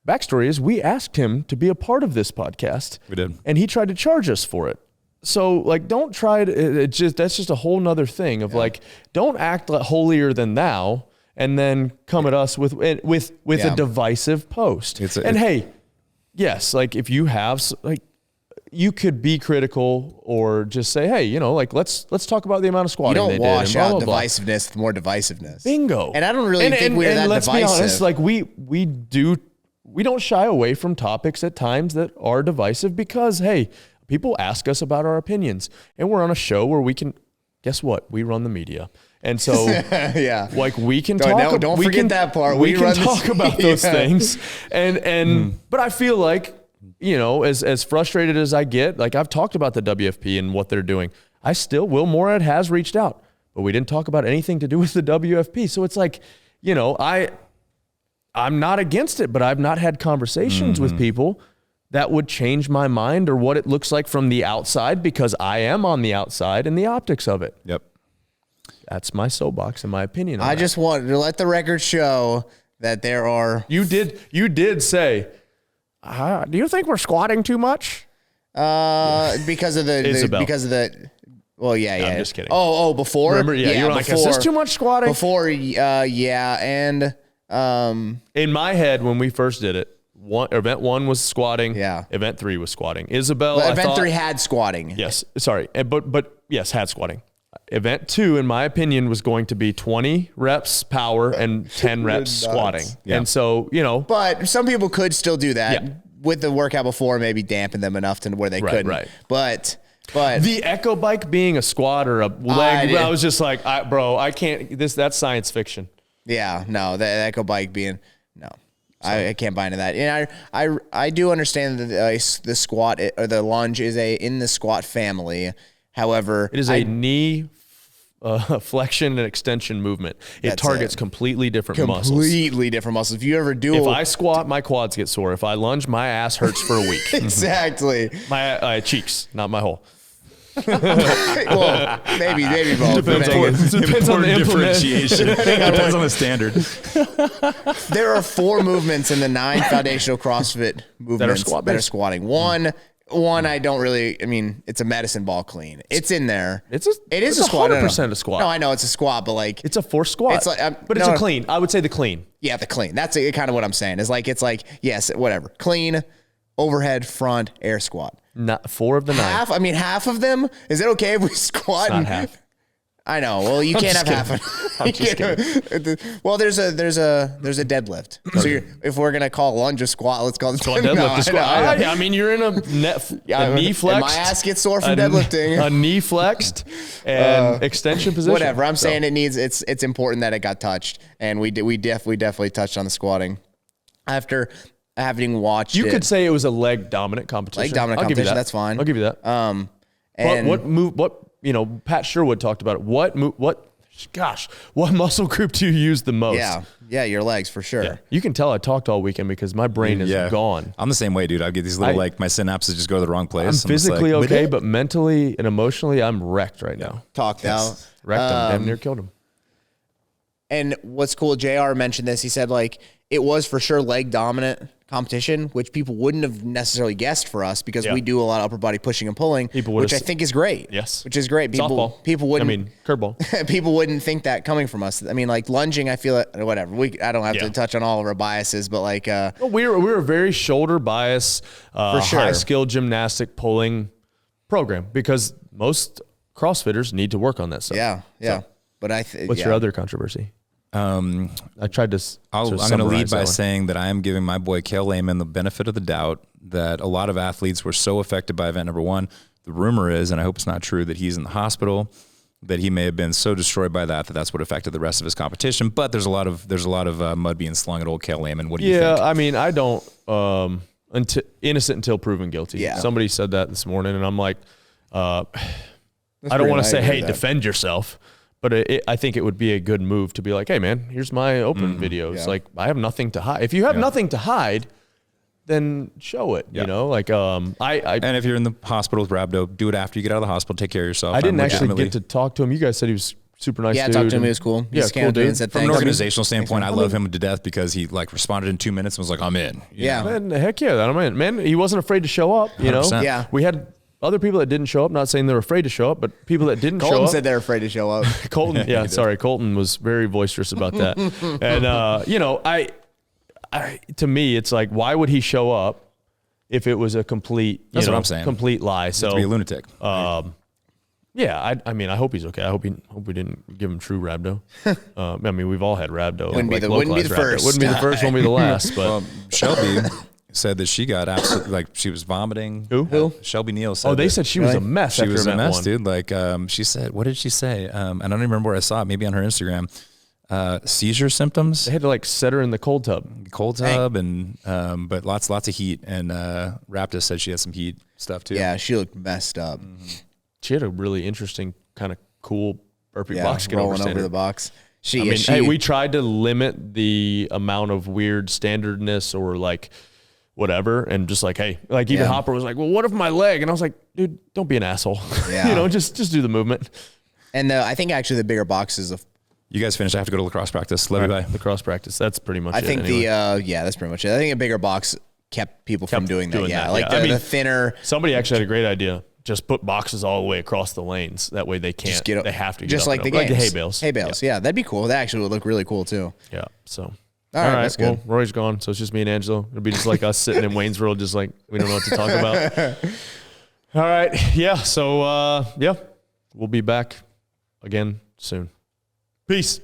Backstory is we asked him to be a part of this podcast. We did. And he tried to charge us for it. So don't try to, that's just a whole nother thing of don't act like holier than thou. And then come at us with a divisive post. Hey, yes, if you have you could be critical or just say, hey, let's talk about the amount of squatting they did. You don't wash out divisiveness with more divisiveness. Bingo. And I don't really think we're that let's divisive. Be honest, we don't shy away from topics at times that are divisive because, hey, people ask us about our opinions, and we're on a show where we can. Guess what? We run the media. And so, we can talk. Don't forget that part. We can talk about those things. But I feel like, as frustrated as I get, I've talked about the WFP and what they're doing. Will Morad has reached out, but we didn't talk about anything to do with the WFP. So it's I'm not against it, but I've not had conversations with people that would change my mind or what it looks like from the outside because I am on the outside and the optics of it. Yep. That's my soapbox and my opinion on I just want to let the record show that there are... You did say, do you think we're squatting too much? Because of the... Well, yeah. I'm just kidding. Oh, before? Remember, you were like, is this too much squatting? Before, and... in my head, when we first did it, event 1 was squatting. Yeah. Event 3 was squatting. Isabel, event 3 had squatting. Yes. Sorry. But yes, had squatting. Event 2, in my opinion, was going to be 20 reps power and 10 reps squatting. Yeah. And so, But some people could still do that with the workout before, maybe dampen them enough to where they couldn't. Right. But the Echo Bike being a squat or a leg, I was just like, I can't, that's science fiction. Yeah. No, the Echo Bike being, no. I can't buy into that. And I do understand that the squat or the lunge is in the squat family. However, it is a knee flexion and extension movement. It targets completely different muscles. Completely different muscles. If you ever do, if I squat, my quads get sore. If I lunge, my ass hurts for a week. Exactly. My cheeks, not my hole. Well, maybe both. Depends on the differentiation. Depends on the standard. There are 4 movements in the 9 foundational CrossFit movements that are squatting. One, I don't really. I mean, it's a medicine ball clean. It's in there. It is a squat. 100% a squat. No, I know it's a squat, but it's a forced squat. It's but it's a clean. I would say the clean. Yeah, the clean. That's kind of what I'm saying. It's like yes, whatever. Clean, overhead, front, air squat. Not 4 of the 9. Half of them. Is it okay if we squat? It's not half. I know. Well, you can't have half. I'm just kidding. Well, there's a deadlift. So if we're gonna call lunge a squat, let's call it deadlift a squat. I mean, you're in a knee flexed. My ass gets sore from deadlifting. A knee flexed and extension position. Whatever. I'm saying it's important that it got touched, and we definitely touched on the squatting after having watched. You could say it was a leg dominant competition. Leg dominant competition. That's fine. I'll give you that. And what move? What? Pat Sherwood talked about it. What muscle group do you use the most? Yeah, your legs for sure. Yeah. You can tell I talked all weekend because my brain is gone. I'm the same way, dude. I get these little my synapses just go to the wrong place. I'm physically okay, but mentally and emotionally, I'm wrecked right now. Wrecked him. Damn near killed him. And what's cool, JR mentioned this. He said it was for sure leg dominant competition, which people wouldn't have necessarily guessed for us because we do a lot of upper body pushing and pulling, which I think is great. Yes. Which is great. People wouldn't. Curveball. People wouldn't think that coming from us. I mean, lunging, I feel it, whatever. I don't have to touch on all of our biases, but we were very shoulder bias, for sure. high skill gymnastic pulling program because most CrossFitters need to work on that stuff. Yeah. So, but what's your other controversy? I tried to. I'm going to lead by saying that I am giving my boy Cale Lehman the benefit of the doubt that a lot of athletes were so affected by event number 1. The rumor is, and I hope it's not true, that he's in the hospital, that he may have been so destroyed by that that's what affected the rest of his competition. But there's a lot of mud being slung at old Cale Lehman. What do you think? Yeah, I mean, I don't innocent until proven guilty. Yeah. Somebody said that this morning, and I'm like, I don't want to say, hey, defend yourself. But I think it would be a good move to be like, hey, man, here's my open videos. Yeah. Like, I have nothing to hide. If you have nothing to hide, then show it, you know? Like, and if you're in the hospital with rhabdo, do it after you get out of the hospital. Take care of yourself. I didn't actually get to talk to him. You guys said he was super nice. Yeah, I talked to him. He was cool. He cool dude. Said From an organizational standpoint, I love him to death because he like responded in 2 minutes and was like, I'm in. Yeah. Man, heck yeah, I'm in. Man, he wasn't afraid to show up, you know? 100%. Yeah. We had other people that didn't show up, not saying they were afraid to show up, but people that didn't show up. Colton said they're afraid to show up. Colton, sorry. Colton was very boisterous about that. And, you know, to me, it's like, why would he show up if it was a complete, That's what I'm saying. Complete lie? So to be a lunatic. Yeah, I mean, I hope he's okay. I hope we didn't give him true rhabdo. I mean, we've all had rhabdo. Wouldn't be the first. Wouldn't be the first, won't be the last. But Shelby said that she got absolutely, like, she was vomiting. Who? Shelby Neal said. Oh, they said she was a mess. She was a mess, one. dude. Like, she said, what did she say? I don't even remember where I saw it. Maybe on her Instagram. Seizure symptoms. They had to like set her in the cold tub. And but lots of heat. And Raptus said she had some heat stuff too. Yeah, she looked messed up. She had a really interesting kind of cool burpee box get rolling over the box. Hey, we tried to limit the amount of weird standardness or like whatever, and just like, hey, like even Hopper was like, well, what if my leg? And I was like, dude, don't be an asshole. Yeah. You know, just do the movement. And I think actually the bigger box is You guys finished. I have to go to lacrosse practice. Love you, bye. Lacrosse practice. That's pretty much it. I think that's pretty much it. I think a bigger box kept people from doing that. Yeah, like the thinner. Somebody actually had a great idea. Just put boxes all the way across the lanes. That way they can't. They have to. Just like the games. games. Like the hay bales. Hay bales. Yeah, that'd be cool. That actually would look really cool too. Yeah. So. All right. That's good. Well, Roy's gone, so it's just me and Angelo. It'll be just like us sitting in Wayne's World, just like we don't know what to talk about. All right. Yeah. So we'll be back again soon. Peace.